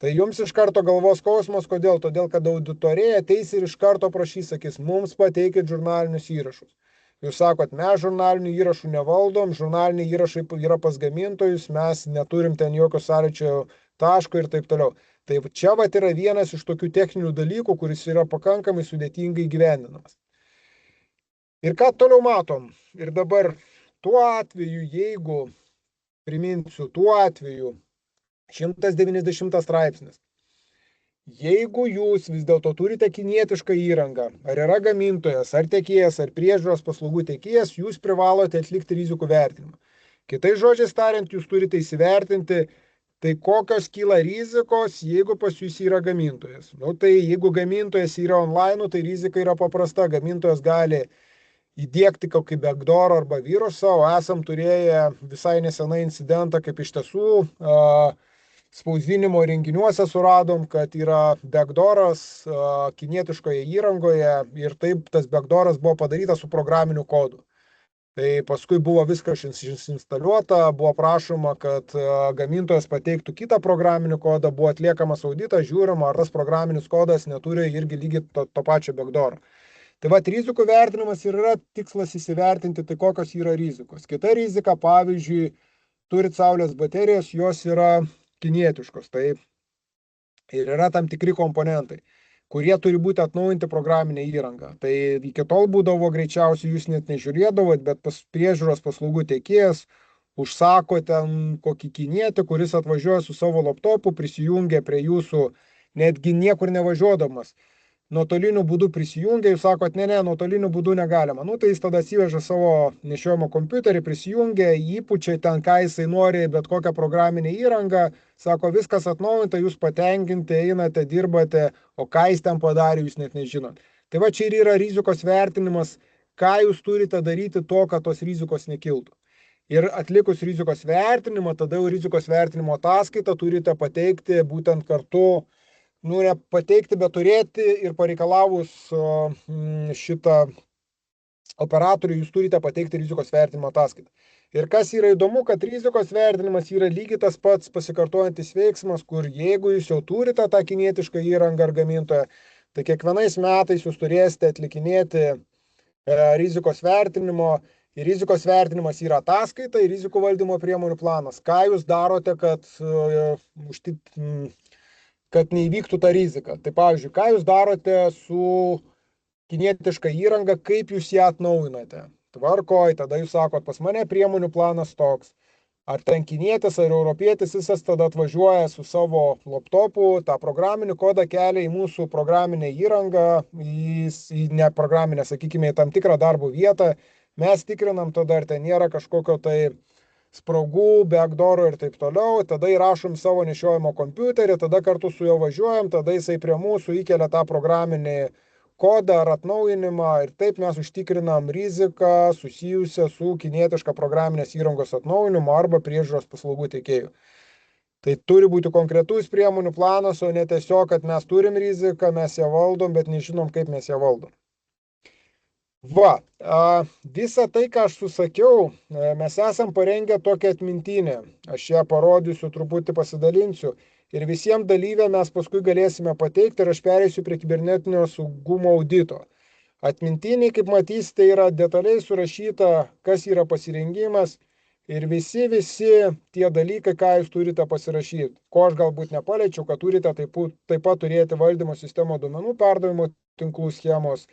Tai jums iš karto galvos skausmas, kodėl? Todėl, kad auditorija ateis ir iš karto prašys, sakys, mums pateikit žurnalinius įrašus. Jūs sakot, mes žurnalinių įrašų nevaldom, žurnaliniai įrašai yra pas gamintojus, mes neturim ten jokio sąlyčio taško ir taip toliau. Tai čia vat yra vienas iš tokių techninių dalykų, kuris yra pakankamai sudėtingai įgyvendinamas. Ir ką toliau matom? Ir dabar tuo atveju, jeigu, priminsiu, tuo atveju 190 straipsnis. Jeigu jūs vis dėlto turite kinietišką įrangą, ar yra gamintojas, ar tiekėjas, ar priežiūros paslaugų tiekėjas, jūs privalote atlikti rizikų vertinimą. Kitais žodžiais tariant, jūs turite įsivertinti, tai kokios kyla rizikos, jeigu pas jūs yra gamintojas. Tai jeigu gamintojas yra online, tai rizika yra paprasta. Gamintojas gali įdiegti kokį backdoor arba virusą, o esam turėję visai nesenai incidentą, kaip iš tiesų spausdinimo renginiuose suradom, kad yra backdooras kinietiškoje įrangoje ir taip tas backdooras buvo padarytas su programiniu kodu. Tai paskui buvo viskas instaliuota, buvo prašoma, kad gamintojas pateiktų kitą programinį kodą, buvo atliekamas auditas, žiūrima, ar tas programinis kodas neturi irgi lygiai to pačio backdooro. Tai va, rizikų vertinimas ir yra tikslas įsivertinti, tai kokios yra rizikos. Kita rizika, pavyzdžiui, turit saulės baterijas, jos yra kinietiškos. Tai ir yra tam tikri komponentai, kurie turi būti atnaujinti programinę įrangą. Tai iki tol būdavo greičiausiai jūs net nežiūrėdavot, bet priežiūros paslaugų tiekėjas užsako ten kokį kinietį, kuris atvažiuoja su savo laptopu, prisijungia prie jūsų, netgi niekur nevažiuodamas. Nuotoliniu būdu prisijungia, jūs sakot, ne, nuotoliniu būdu negalima. Tai jis tada atsiveža savo nešiojimo kompiuterį, prisijungia, įpučia ten, ką jisai nori, bet kokią programinę įrangą, sako, viskas atnaujinta, jūs patenkinti, einate, dirbate, o ką jis ten padarė, jūs net nežinot. Tai va čia ir yra rizikos vertinimas, ką jūs turite daryti to, kad tos rizikos nekiltų. Ir atlikus rizikos vertinimą, tada jau rizikos vertinimo ataskaitą turite pateikti būtent kartu, ne pateikti, bet turėti ir pareikalavus šitą operatorių, jūs turite pateikti rizikos vertinimo ataskaitą. Ir kas yra įdomu, kad rizikos vertinimas yra lygiai tas pats pasikartojantis veiksmas, kur jeigu jūs jau turite tą kinietišką įrangą ar gamintoją, tai kiekvienais metais jūs turėsite atlikinėti rizikos vertinimo. Ir rizikos vertinimas yra ataskaita ir rizikų valdymo priemonių planas. Ką jūs darote, kad neįvyktų ta rizika. Tai pavyzdžiui, ką jūs darote su kinietiška įranga, kaip jūs ją atnaujinate. Tvarkoj, tada jūs sakot, pas mane priemonių planas toks. Ar ten kinietis, ar europietis, visas tada atvažiuoja su savo laptopu, tą programinį kodą kelia į mūsų programinę įrangą, į neprograminę, sakykime, į tam tikrą darbo vietą. Mes tikrinam tada, ar ten nėra kažkokio tai spragų, backdooro ir taip toliau, tada įrašom savo nešiojimo kompiuterį, tada kartu su juo važiuojam, tada jisai prie mūsų įkelia tą programinį kodą ar atnaujinimą ir taip mes užtikrinam riziką susijusią su kinietiška programinės įrangos atnaujinimu arba priežiūros paslaugų teikėjų. Tai turi būti konkretus priemonių planas, o ne tiesiog, kad mes turim riziką, mes ją valdom, bet nežinom, kaip mes ją valdom. Visą tai, ką aš susakiau, mes esam parengę tokią atmintinę. Aš ją parodysiu, truputį pasidalinsiu. Ir visiems dalyviam mes paskui galėsime pateikti ir aš pereisiu prie kibernetinio saugumo audito. Atmintiniai, kaip matysite, yra detaliai surašyta, kas yra pasirengimas ir visi tie dalykai, ką jūs turite pasirašyti. Ko aš galbūt nepaliečiau, kad turite taip pat turėti valdymo sistemo duomenų perdavimo tinklų schemos,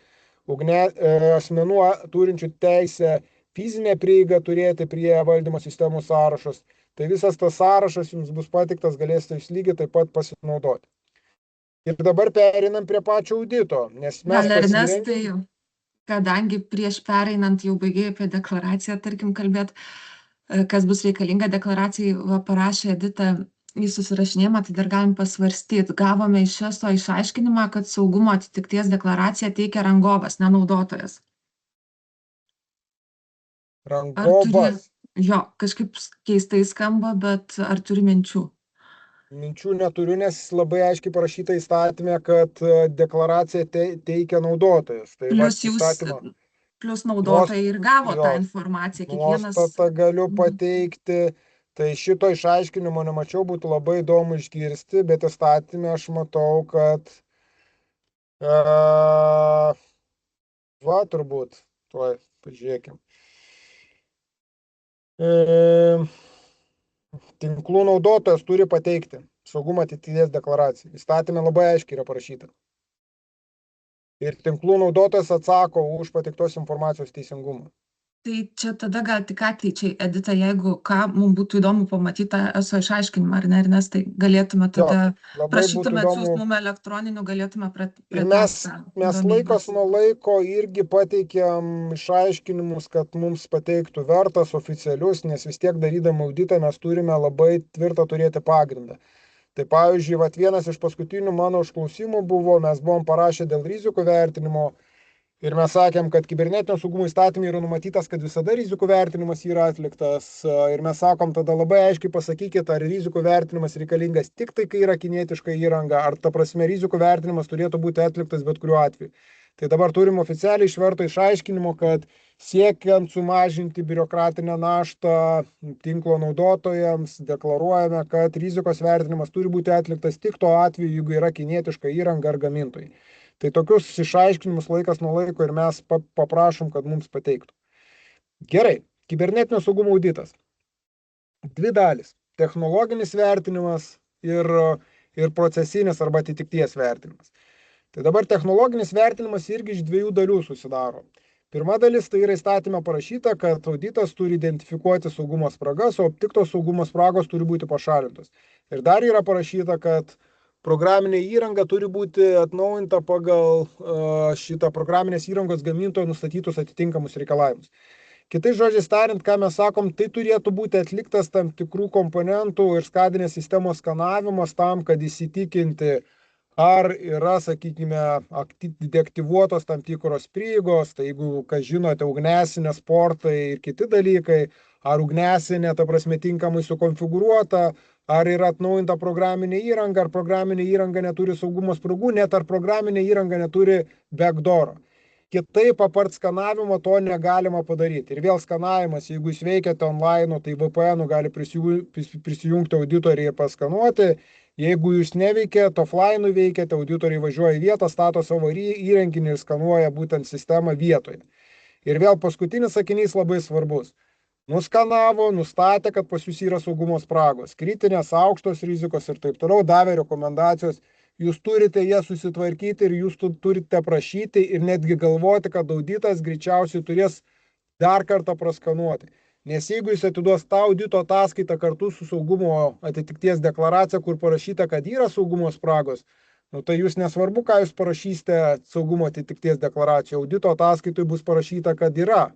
asmenų turinčių teisę fizinę prieigą turėti prie valdymo sistemų sąrašos. Tai visas tas sąrašas jums bus patiktas, galėsite jūs lygiai taip pat pasinaudoti. Ir dabar perinam prie pačio audito, nes mes Gal Ernestai, kadangi prieš pereinant jau baigėjai apie deklaraciją, tarkim, kalbėt, kas bus reikalinga deklaracijai, parašė Edita į susirašinėjimą, tai dar galim pasvarstyti. Gavome iš ESO išaiškinimą, kad saugumo atitikties deklaraciją teikia rangovas, ne naudotojas. rangovas. Jo, kažkaip keistai skamba, bet ar turi minčių? Minčių neturiu, nes labai aiškiai parašyta įstatymė, kad deklaraciją teikia naudotojas. Tai Plius jūs, plius naudotojai ir gavo tą informaciją. Nuostatą galiu pateikti. Tai šito išaiškinimo nemačiau, būtų labai įdomu išgirsti, bet įstatymė aš matau, kad turbūt, tuoj pažiūrėkim. Tinklų naudotojas turi pateikti saugumo atitikties deklaraciją. Įstatymė labai aiškiai yra parašyta. Ir tinklų naudotojas atsako už pateiktos informacijos teisingumą. Tai čia tada gal tik ateičiai, Edita, jeigu ką, mums būtų įdomu pamatyti tą ESO išaiškinimą, ar ne, nes tai galėtume tada prašytume atsiųsti mum elektroniniu, galėtume ir mes laikas nuo laiko irgi pateikėm išaiškinimus, kad mums pateiktų vertas oficialius, nes vis tiek darydami auditą mes turime labai tvirtą turėti pagrindą. Tai pavyzdžiui, vienas iš paskutinių mano užklausimų buvo, mes buvom parašę dėl rizikų vertinimo ir mes sakėm, kad kibernetinio saugumo įstatymai yra numatytas, kad visada rizikų vertinimas yra atliktas. Ir mes sakom, tada labai aiškiai pasakykit, ar rizikų vertinimas reikalingas tik tai, kai yra kinietiška įranga, ar ta prasme rizikų vertinimas turėtų būti atliktas bet kuriuo atveju. Tai dabar turim oficialiai išverto išaiškinimo, kad siekiant sumažinti biurokratinę naštą tinklo naudotojams, deklaruojame, kad rizikos vertinimas turi būti atliktas tik tuo atveju, jeigu yra kinietiška įranga ar gamintojai. Tai tokius išaiškinimus laikas nuo laiko ir mes paprašom, kad mums pateiktų. Gerai, kibernetinio saugumo auditas. Dvi dalis. Technologinis vertinimas ir procesinis arba atitikties vertinimas. Tai dabar technologinis vertinimas irgi iš dviejų dalių susidaro. Pirma dalis tai yra įstatymė parašyta, kad auditas turi identifikuoti saugumo spragas, o aptiktos saugumo spragos turi būti pašalintos. Ir dar yra parašyta, kad programinė įranga turi būti atnaujinta pagal šitą programinės įrangos gamintojo nustatytus atitinkamus reikalavimus. Kitais žodžiais tariant, ką mes sakom, tai turėtų būti atliktas tam tikrų komponentų ir skadinės sistemos skanavimas tam, kad įsitikinti, ar yra, sakykime, deaktyvuotos tam tikros prieigos, tai jeigu, kas žinote, ugnesinė sportai ir kiti dalykai, ar ugnesinė, ta prasme, tinkamai sukonfigūruota, ar yra atnaujinta programinė įranga, ar programinė įranga neturi saugumo spragų, net ar programinė įranga neturi backdooro. Kitaip apart skanavimo to negalima padaryti. Ir vėl skanavimas, jeigu jūs veikiate online, tai VPN gali prisijungti auditoriai ir paskanuoti. Jeigu jūs neveikėte, offline veikiate, auditoriai važiuoja į vietą, stato savo įrenginį ir skanuoja būtent sistemą vietoje. Ir vėl paskutinis sakinys labai svarbus. Nuskanavo, nustatė, kad pas jūs yra saugumo spragos, kritinės, aukštos rizikos ir taip toliau, davė rekomendacijos. Jūs turite jas susitvarkyti ir jūs turite prašyti ir netgi galvoti, kad auditas greičiausiai turės dar kartą praskanuoti. Nes jeigu jis atiduos tą audito ataskaitą kartu su saugumo atitikties deklaracija, kur parašyta, kad yra saugumo spragos, tai jūs nesvarbu, ką jūs parašysite saugumo atitikties deklaraciją, audito ataskaitui bus parašyta, kad yra.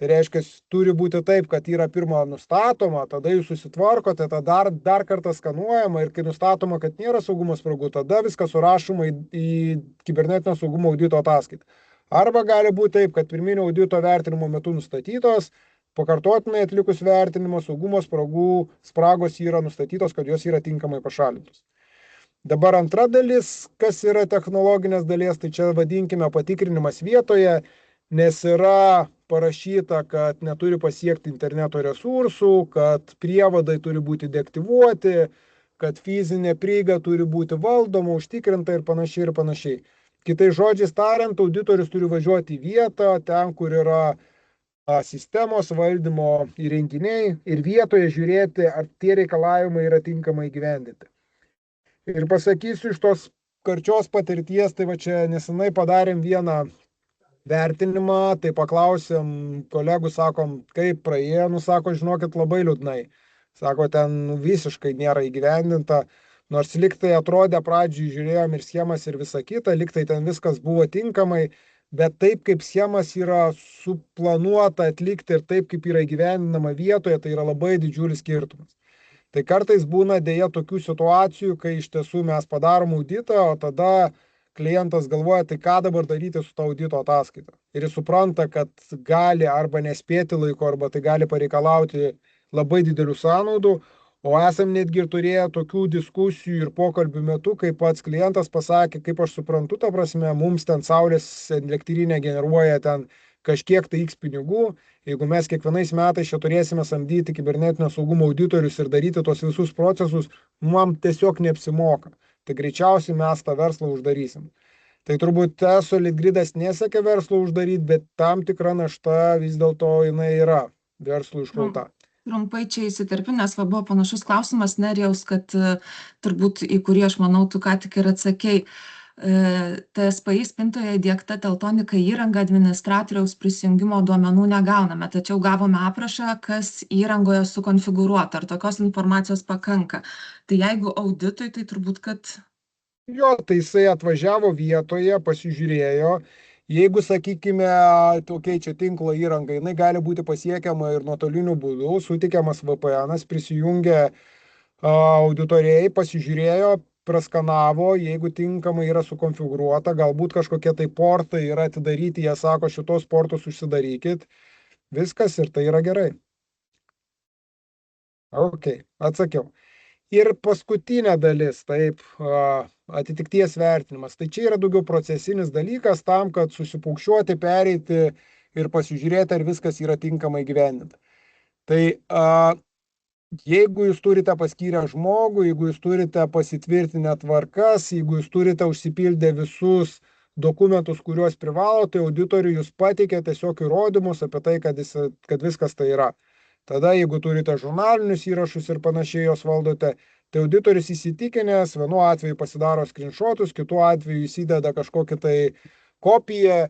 Tai reiškia, turi būti taip, kad yra pirma nustatoma, tada jūs susitvarkote, tada dar kartą skanuojama ir kai nustatoma, kad nėra saugumo spragų, tada viskas surašoma į kibernetinio saugumo audito ataskaitą. Arba gali būti taip, kad pirminio audito vertinimo metu nustatytos, pakartotinai atlikus vertinimo saugumo spragos yra nustatytos, kad jos yra tinkamai pašalintos. Dabar antra dalis, kas yra technologinės dalies, tai čia vadinkime patikrinimas vietoje, nes yra parašyta, kad neturi pasiekti interneto resursų, kad prievadai turi būti deaktyvuoti, kad fizinė prieiga turi būti valdoma, užtikrinta ir panašiai ir panašiai. Kitais žodžiais tariant, auditorius turi važiuoti į vietą, ten, kur yra sistemos valdymo įrenginiai ir vietoje žiūrėti, ar tie reikalavimai yra tinkamai įgyvendinti. Ir pasakysiu iš tos karčios patirties, tai va čia nesenai padarėm vieną vertinimą, tai paklausėm kolegų, sakom, kaip praėjo, sako, žinokit, labai liūdnai. Sako, ten visiškai nėra įgyvendinta, nors liktai atrodė pradžiui, žiūrėjom ir schemas ir visa kita, liktai ten viskas buvo tinkamai, bet taip kaip schemas yra suplanuota atlikti ir taip kaip yra įgyvendinama vietoje, tai yra labai didžiulis skirtumas. Tai kartais būna dėja tokių situacijų, kai iš tiesų mes padarom auditą, o tada klientas galvoja, tai ką dabar daryti su to audito ataskaita. Ir jis supranta, kad gali arba nespėti laiko, arba tai gali pareikalauti labai didelių sąnaudų, o esam netgi ir turėję tokių diskusijų ir pokalbių metu, kai pats klientas pasakė, kaip aš suprantu, ta prasme, mums ten saulės elektrinė generuoja ten kažkiek tai X pinigų, jeigu mes kiekvienais metais čia turėsime samdyti kibernetinio saugumo auditorius ir daryti tos visus procesus, mums tiesiog neapsimoka. Tai greičiausiai mes tą verslą uždarysim. Tai turbūt ESO Litgridas nesiekia verslo uždaryti, bet tam tikra našta vis dėlto jinai yra verslų iškrauta. Trumpai čia įsiterpiu, nes va buvo panašus klausimas Nerijaus, kad turbūt į kurį aš manau, tu ką tik ir atsakei. TSPI spintoje įdiegta teltonika įranga administratoriaus prisijungimo duomenų negauname, tačiau gavome aprašą, kas įrangoje sukonfigūruota, ar tokios informacijos pakanka. Tai jeigu auditui, tai turbūt, kad... Jo, tai jisai atvažiavo vietoje, pasižiūrėjo, jeigu, sakykime, tokia čia tinklo įranga, jinai gali būti pasiekiama ir nuotoliniu būdu, sutikiamas VPN, prisijungia auditoriai, pasižiūrėjo, praskanavo, jeigu tinkamai yra sukonfigūruota, galbūt kažkokie tai portai yra atidaryti, jie sako, šitos portus užsidarykit, viskas ir tai yra gerai. Ok, atsakiau. Ir paskutinė dalis, taip, atitikties vertinimas. Tai čia yra daugiau procesinis dalykas tam, kad susipaukščiuoti, pereiti ir pasižiūrėti, ar viskas yra tinkamai gyvendinta. Tai jeigu jūs turite paskyrę žmogų, jeigu jūs turite pasitvirtinę tvarkas, jeigu jūs turite užsipildę visus dokumentus, kuriuos privalo, tai auditoriui jūs pateikė tiesiog įrodymus apie tai, kad viskas tai yra. Tada, jeigu turite žurnalinius įrašus ir panašiai jos valdote, tai auditorius įsitikinęs, vienu atveju pasidaro screenshotus, kitu atveju įsideda kažkokį tai kopiją,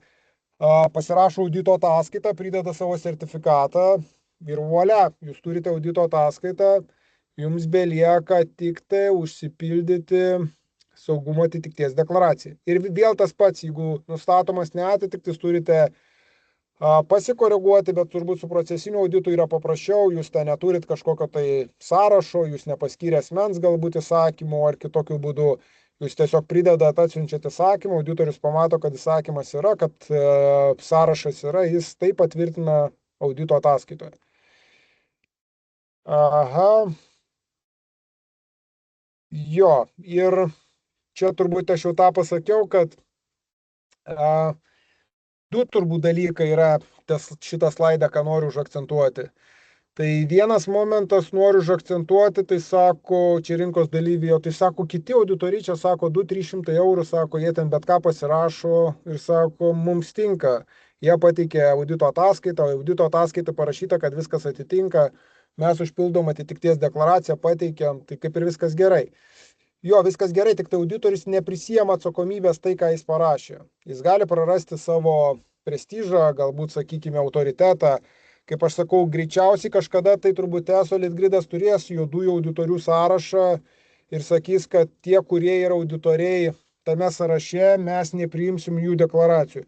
pasirašo audito ataskaitą, prideda savo sertifikatą ir volia, jūs turite audito ataskaitą, jums belieka tik tai užsipildyti saugumo atitikties deklaraciją. Ir vėl tas pats, jeigu nustatomas neatitiktis, turite pasikoreguoti, bet turbūt su procesiniu auditu yra paprasčiau, jūs ten neturit kažkokio tai sąrašo, jūs nepaskyrė asmens galbūt įsakymų ar kitokiu būdu, jūs tiesiog pridedat, atsiunčiat įsakymą, auditorius pamato, kad įsakymas yra, kad sąrašas yra, jis tai patvirtina audito ataskaitoje. Aha. Jo, ir čia turbūt aš jau tą pasakiau, kad du turbūt dalykai yra šitą slaidą, ką noriu užakcentuoti. Tai vienas momentas noriu užakcentuoti, tai sako, čia rinkos dalyviai, tai sako, kiti auditoriai čia sako 200-300 eurų, sako, jie ten bet ką pasirašo ir sako, mums tinka. Jie pateikė audito ataskaitą, audito ataskaitą parašyta, kad viskas atitinka, mes užpildom atitikties deklaraciją, pateikėm, tai kaip ir viskas gerai. Jo, viskas gerai, tik tai auditorius neprisijama atsakomybės tai, ką jis parašė. Jis gali prarasti savo prestižą, galbūt, sakykime, autoritetą. Kaip aš sakau, greičiausiai kažkada tai turbūt ESO Litgridas turės juodųjų auditorių sąrašą ir sakys, kad tie, kurie yra auditoriai tame sąraše, mes nepriimsim jų deklaracijų.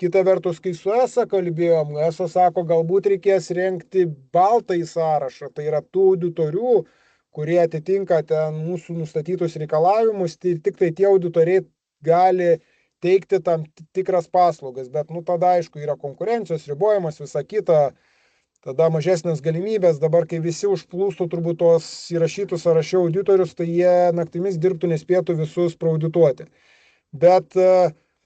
Kita vertus, kai su ESO kalbėjom, ESO sako, galbūt reikės rengti baltąjį sąrašą, tai yra tų auditorių, kurie atitinka ten mūsų nustatytus reikalavimus, tai tik tai tie auditoriai gali teikti tam tikras paslaugas, bet tada aišku yra konkurencijos ribojimas, visa kita, tada mažesnės galimybės, dabar kai visi užplūstų turbūt tos įrašytus sąraše auditorius, tai jie naktimis dirbtų, nespėtų visus praaudituoti. Bet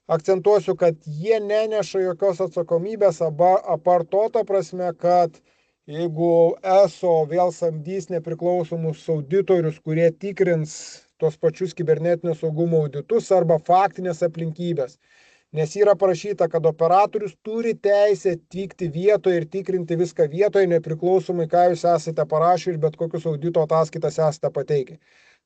akcentuosiu, kad jie neneša jokios atsakomybės, apart to ta prasme, kad jeigu ESO vėl samdys nepriklausomus auditorius, kurie tikrins tos pačius kibernetinio saugumo auditus arba faktinės aplinkybės. Nes yra parašyta, kad operatorius turi teisę atvykti vietoje ir tikrinti viską vietoje, nepriklausomai, ką jūs esate parašę ir bet kokius audito ataskaitas esate pateikę.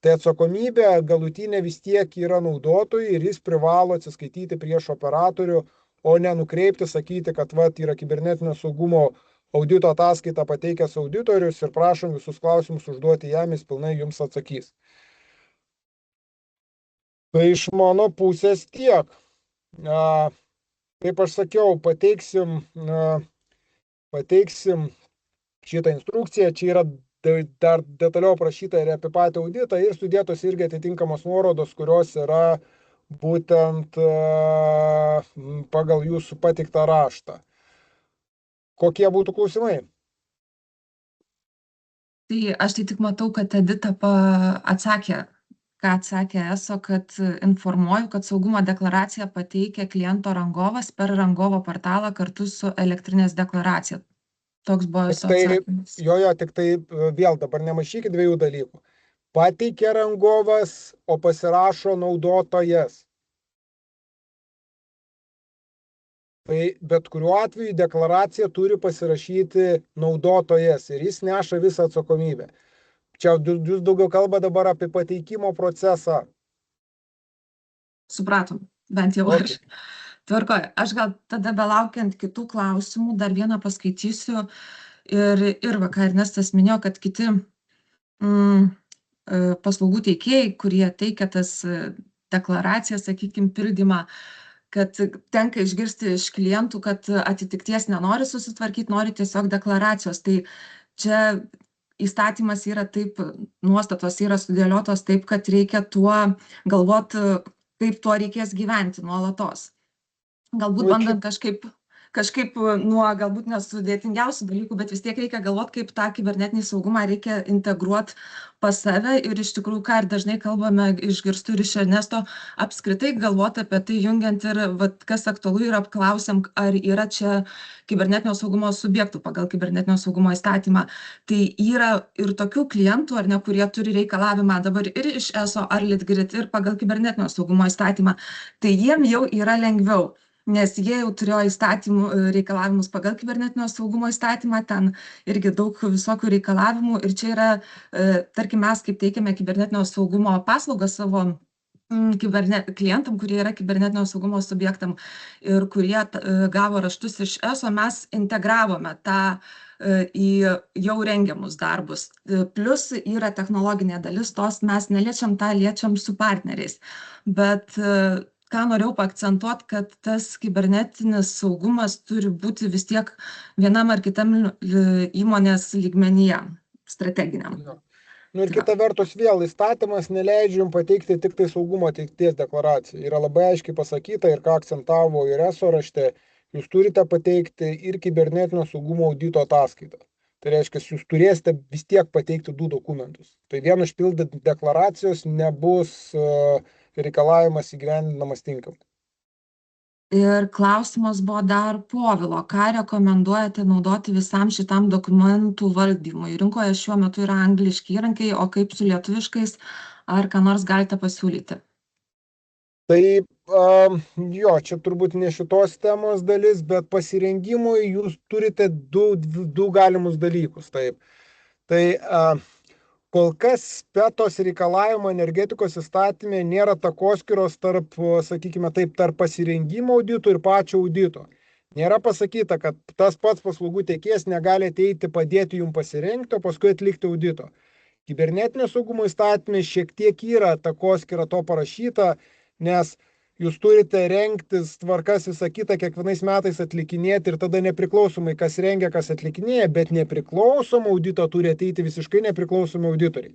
Tai atsakomybė galutinė vis tiek yra naudotojui ir jis privalo atsiskaityti prieš operatorių, o ne nukreipti, sakyti, kad yra kibernetinio saugumo audito ataskaitą pateikęs auditorius ir prašom visus klausimus užduoti jam, jis pilnai jums atsakys. Tai iš mano pusės tiek. Kaip aš sakiau, pateiksim šitą instrukciją, čia yra dar detaliau aprašyta ir apie patį auditą ir sudėtos irgi atitinkamos nuorodos, kurios yra būtent pagal jūsų pateiktą raštą. Kokie būtų klausimai? Tai aš tai tik matau, kad Edita atsakė, ką atsakė ESO, kad informuoju, kad saugumo deklaraciją pateikia kliento rangovas per rangovo portalą kartu su elektrinės deklaracija. Toks buvo jūsų atsakymas. Jo, tik tai vėl dabar nemaišykit dviejų dalykų. Pateikia rangovas, o pasirašo naudotojas. Tai bet kuriuo atveju deklaraciją turi pasirašyti naudotojas ir jis neša visą atsakomybę. Čia jūs daugiau kalba dabar apie pateikimo procesą. Supratom, bent jau aš. Tvarkoju, aš gal tada belaukiant kitų klausimų dar vieną paskaitysiu. Ir va, ką Ernestas minėjo, kad kiti paslaugų teikėjai, kurie teikia tas deklaracijas, sakykime, pildymą, kad tenka išgirsti iš klientų, kad atitikties nenori susitvarkyti, nori tiesiog deklaracijos. Tai čia įstatymas yra taip, nuostatos yra sudėliotos taip, kad reikia tuo galvoti, kaip tuo reikės gyventi nuolatos. Galbūt bandant kažkaip nuo galbūt nesudėtingiausių dalykų, bet vis tiek reikia galvoti, kaip tą kibernetinį saugumą reikia integruoti pas save ir iš tikrųjų, ką ir dažnai kalbame, išgirstu ir iš Ernesto, apskritai galvoti apie tai, jungiant ir kas aktualu ir apklausiam, ar yra čia kibernetinio saugumo subjektų pagal kibernetinio saugumo įstatymą. Tai yra ir tokių klientų, ar ne, kurie turi reikalavimą dabar ir iš ESO ar Litgrid ir pagal kibernetinio saugumo įstatymą. Tai jiem jau yra lengviau. Nes jie jau turėjo įstatymų reikalavimus pagal kibernetinio saugumo įstatymą, ten irgi daug visokių reikalavimų ir čia yra, tarkim, mes kaip teikiame kibernetinio saugumo paslaugą savo klientam, kurie yra kibernetinio saugumo subjektam ir kurie gavo raštus iš ESO, mes integravome tą į jau rengiamus darbus. Plus yra technologinė dalis, tos mes neliečiam, tą liečiam su partneriais. Bet ką norėjau paakcentuoti, kad tas kibernetinis saugumas turi būti vis tiek vienam ar kitam įmonės lygmenyje, strateginiam. Ir kita vertus vėl įstatymas neleidžia jums pateikti tik tai saugumo ateities deklaraciją. Yra labai aiškiai pasakyta ir ką akcentavo ir ESO rašte, jūs turite pateikti ir kibernetinio saugumo audito ataskaitą. Tai reiškia, jūs turėsite vis tiek pateikti 2 dokumentus. Tai vien užpildant deklaracijos nebus reikalavimas įgyvendinamas tinkamai. Ir klausimas buvo dar Povilo, ką rekomenduojate naudoti visam šitam dokumentų valdymui? Rinkoje šiuo metu yra angliški įrankiai, o kaip su lietuviškais, ar ką nors galite pasiūlyti? Tai jo, čia turbūt ne šitos temos dalis, bet pasirengimui jūs turite du galimus dalykus. Taip. Tai kol kas spetos reikalavimo energetikos įstatyme nėra takoskyros tarp, sakykime taip, tarp pasirengimo audito ir pačio audito. Nėra pasakyta, kad tas pats paslaugų teikėjas negali ateiti padėti jums pasirengti, o paskui atlikti audito. Kibernetinio saugumo įstatyme šiek tiek yra takoskyra to parašyta, nes jūs turite rengtis tvarkas visą kitą kiekvienais metais atlikinėti ir tada nepriklausomai, kas rengia, kas atlikinėja, bet nepriklausomą audito turi ateiti visiškai nepriklausomi auditoriai.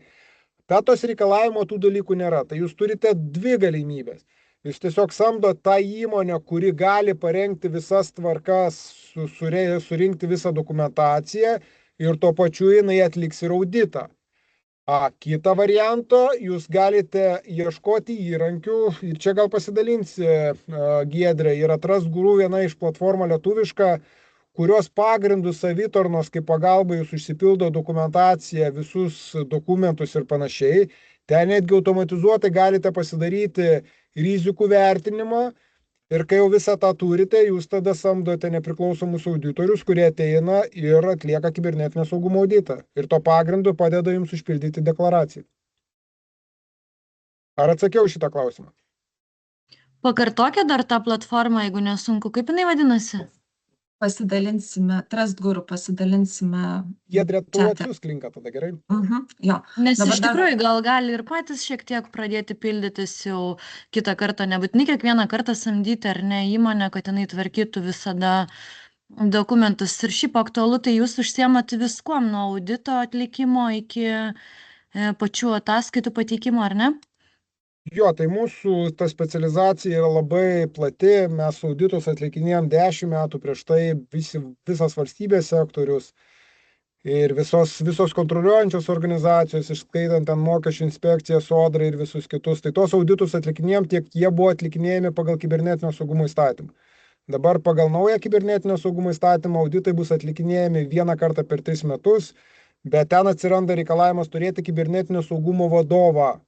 Petos reikalavimo tų dalykų nėra, tai jūs turite 2 galimybės. Jūs tiesiog samdot tą įmonę, kuri gali parengti visas tvarkas, surinkti visą dokumentaciją ir tuo pačiu jinai atliks ir auditą. Kitą variantą jūs galite ieškoti įrankių ir čia gal pasidalinsi Giedrė ir atras guru viena iš platformą lietuvišką, kurios pagrindų savitarnos kaip pagalba jūs užsipildo dokumentaciją, visus dokumentus ir panašiai. Ten netgi automatizuotai galite pasidaryti rizikų vertinimą ir kai jau visą tą turite, jūs tada samdote nepriklausomus auditorius, kurie ateina ir atlieka kibernetinio saugumo auditą. Ir to pagrindu padeda jums užpildyti deklaraciją. Ar atsakiau šitą klausimą? Pakartokit dar tą platformą, jeigu nesunku. Kaip jinai vadinasi? Pasidalinsime, Trust Guru pasidalinsime. Giedrė, tu Čate. atsiųsk linką tada, gerai? Jo. Nes Dabar iš tikrųjų gal gali ir patys šiek tiek pradėti pildytis jau kitą kartą, nebūtinai kiekvieną kartą samdyti ar ne įmonę, kad jinai tvarkytų visada dokumentus. Ir šiaip aktualu, tai jūs užsiemat viskuom nuo audito atlikimo iki pačių ataskaitų pateikimo, ar ne? Jo, tai mūsų ta specializacija yra labai plati, mes auditus atlikinėjom 10 metų, prieš tai visas valstybės sektorius ir visos kontroliuojančios organizacijos, išskaitant ten mokesčių inspekciją, sodrą ir visus kitus. Tai tos auditus atlikinėjom, tiek jie buvo atlikinėjami pagal kibernetinio saugumo įstatymą. Dabar pagal naują kibernetinio saugumo įstatymą auditai bus atlikinėjami vieną kartą per 3 metus, bet ten atsiranda reikalavimas turėti kibernetinio saugumo vadovą.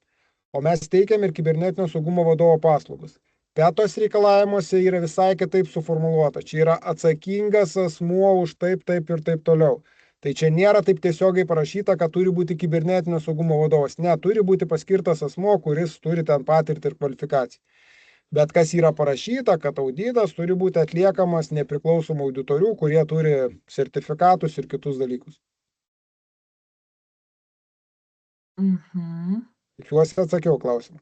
O mes teikiam ir kibernetinio saugumo vadovo paslaugas. Petos reikalavimuose yra visai kitaip suformuluota. Čia yra atsakingas asmuo už taip ir taip toliau. Tai čia nėra taip tiesiogiai parašyta, kad turi būti kibernetinio saugumo vadovas. Ne, turi būti paskirtas asmuo, kuris turi ten patirtį ir kvalifikaciją. Bet kas yra parašyta, kad auditas turi būti atliekamas nepriklausomų auditorių, kurie turi sertifikatus ir kitus dalykus. Tikiuosi atsakiau klausimą.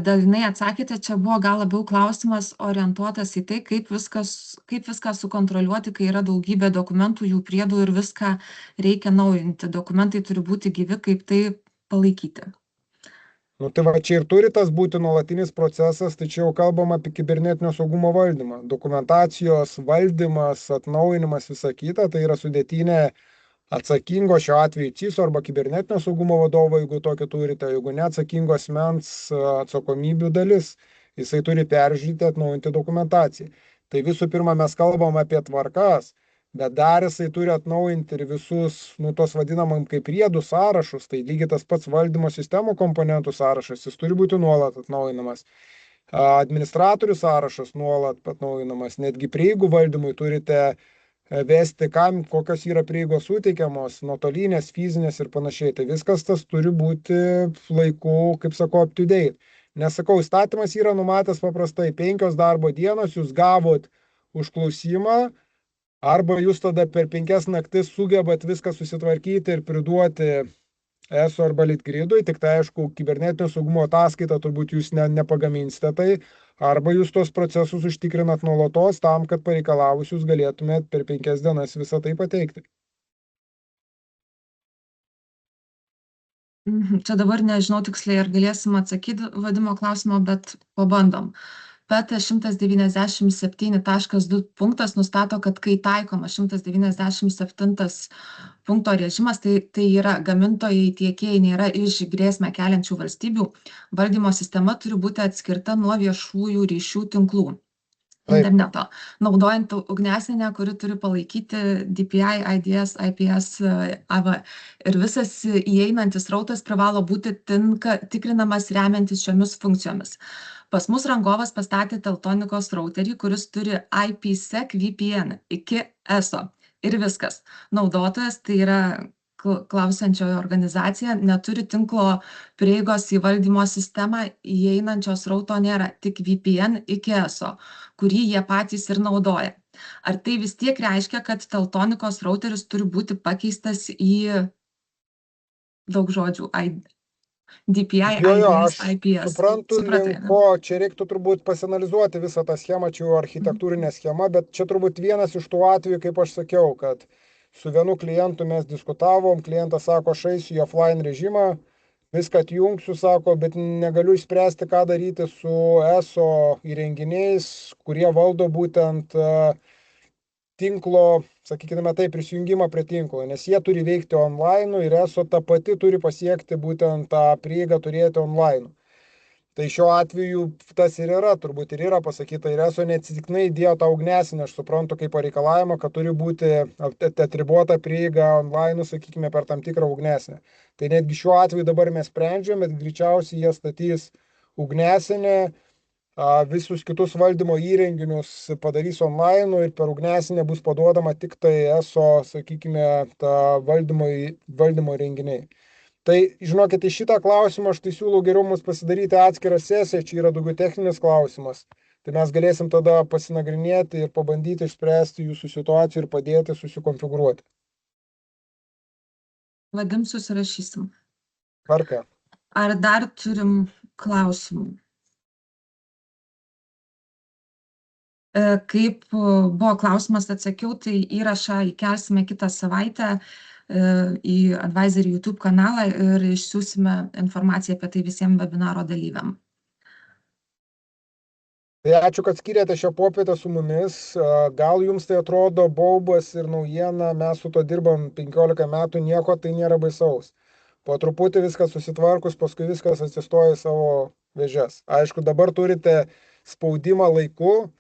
Dalinai atsakėte, čia buvo gal labiau klausimas orientuotas į tai, kaip viską sukontroliuoti, kai yra daugybė dokumentų, jų priedų ir viską reikia naujinti. Dokumentai turi būti gyvi, kaip tai palaikyti. Nu tai va čia ir turi tas būti nuolatinis procesas, tai čia jau kalbam apie kibernetinio saugumo valdymą. Dokumentacijos valdymas, atnaujinimas, visa kita, tai yra sudėtinė atsakingo šiuo atveju CISO arba kibernetinio saugumo vadovo, jeigu tokį turite, jeigu neatsakingo asmens atsakomybių dalis, jisai turi peržiūrėti, atnaujinti dokumentaciją. Tai visų pirma mes kalbam apie tvarkas, bet dar jisai turi atnaujinti ir visus, tos vadinamam kaip priedų sąrašus, tai lygiai tas pats valdymo sistemų komponentų sąrašas, jis turi būti nuolat atnaujinamas. Administratorių sąrašas nuolat atnaujinamas, netgi prieigų valdymui turite vesti, kokios yra prieigos suteikiamos, nuotolinės, fizinės ir panašiai. Tai viskas tas turi būti laiku, kaip sakau, up to date. Nesakau, įstatymas yra numatęs paprastai 5 darbo dienos, jūs gavot užklausimą, arba jūs tada per 5 naktis sugebat viską susitvarkyti ir priduoti ESO arba Litgridui, tik tai aišku, kibernetinio saugumo ataskaitą turbūt jūs nepagaminsite tai, arba jūs tos procesus užtikrinat nuolatos tam, kad pareikalavus jūs galėtumėt per 5 dienas visą tai pateikti. Čia dabar nežinau tiksliai, ar galėsim atsakyti vadimo klausimą, bet pabandom. PETA 197.2 punktas nustato, kad kai taikoma 197 punkto režimas, tai yra gamintojai, tiekėjai nėra iš grėsmę keliančių valstybių, valdymo sistema turi būti atskirta nuo viešųjų ryšių tinklų interneto, naudojant ugniasienę, kuri turi palaikyti DPI, IDS, IPS, AV. Ir visas įeinantis srautas privalo būti tikrinamas remiantis šiomis funkcijomis. Pas mus rangovas pastatė teltonikos routerį, kuris turi IPsec VPN iki ESO. Ir viskas. Naudotojas, tai yra klausiančioji organizacija, neturi tinklo prieigos į valdymo sistemą, įeinančios rauto nėra, tik VPN iki ESO, kurį jie patys ir naudoja. Ar tai vis tiek reiškia, kad teltonikos routeris turi būti pakeistas į daug žodžių DPI, IDS, IPS? Suprantu, ko čia reiktų turbūt pasianalizuoti visą tą schemą, čia jau architektūrinė schema, bet čia turbūt vienas iš tų atvejų, kaip aš sakiau, kad su vienu klientu mes diskutavom, klientas sako, aš eisiu į offline režimą, viską atjungsiu, sako, bet negaliu išspręsti, ką daryti su ESO įrenginiais, kurie valdo būtent tinklo, sakykime taip, prisijungimą prie tinklo, nes jie turi veikti online ir ESO ta pati turi pasiekti būtent tą prieigą turėti online. Tai šiuo atveju tas ir yra, turbūt ir yra pasakyta, ir eso neatsitiktinai įdėjo tą ugnesinę, aš suprantu kaip pareikalavimą, kad turi būti atribota prieiga online, sakykime, per tam tikrą ugnesinę. Tai netgi šiuo atveju dabar mes sprendžiam, bet greičiausiai jie statys ugnesinę, visus kitus valdymo įrenginius padarys online ir per ugnesinę bus paduodama tik tai eso, sakykime, ta valdymo įrenginiai. Tai, žinokit, į šitą klausimą aš tai siūlau geriau mums pasidaryti atskirą sesiją, čia yra daugiau techninis klausimas. Tai mes galėsim tada pasinagrinėti ir pabandyti išspręsti jūsų situaciją ir padėti susikonfigūruoti. Vadim, susirašysim. Tvarka. Ar dar turim klausimų? Kaip buvo klausimas, atsakiau, tai įrašą įkelsime kitą savaitę į Advisory YouTube kanalą ir išsiųsime informaciją apie tai visiems webinaro dalyviam. Tai ačiū, kad skiriate šią popietę su mumis. Gal jums tai atrodo baubas ir naujiena, mes su to dirbam 15 metų, nieko tai nėra baisaus. Po truputį viskas susitvarkus, paskui viskas atsistoja į savo vėžes. Aišku, dabar turite spaudimą laiku.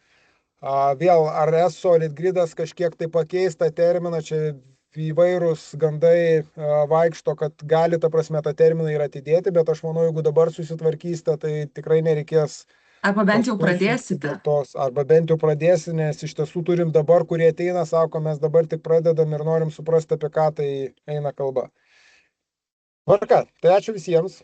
Vėl ar eso Litgridas kažkiek tai pakeista terminą, čia įvairūs gandai vaikšto, kad gali, ta prasme, tą terminą ir atidėti, bet aš manau, jeigu dabar susitvarkysite, tai tikrai nereikės. Arba bent jau pradėsite. Arba bent jau pradėsi, nes iš tiesų turim dabar, kurie ateina, sako, mes dabar tik pradedam ir norim suprasti, apie ką tai eina kalba. Tvarka, tai ačiū visiems.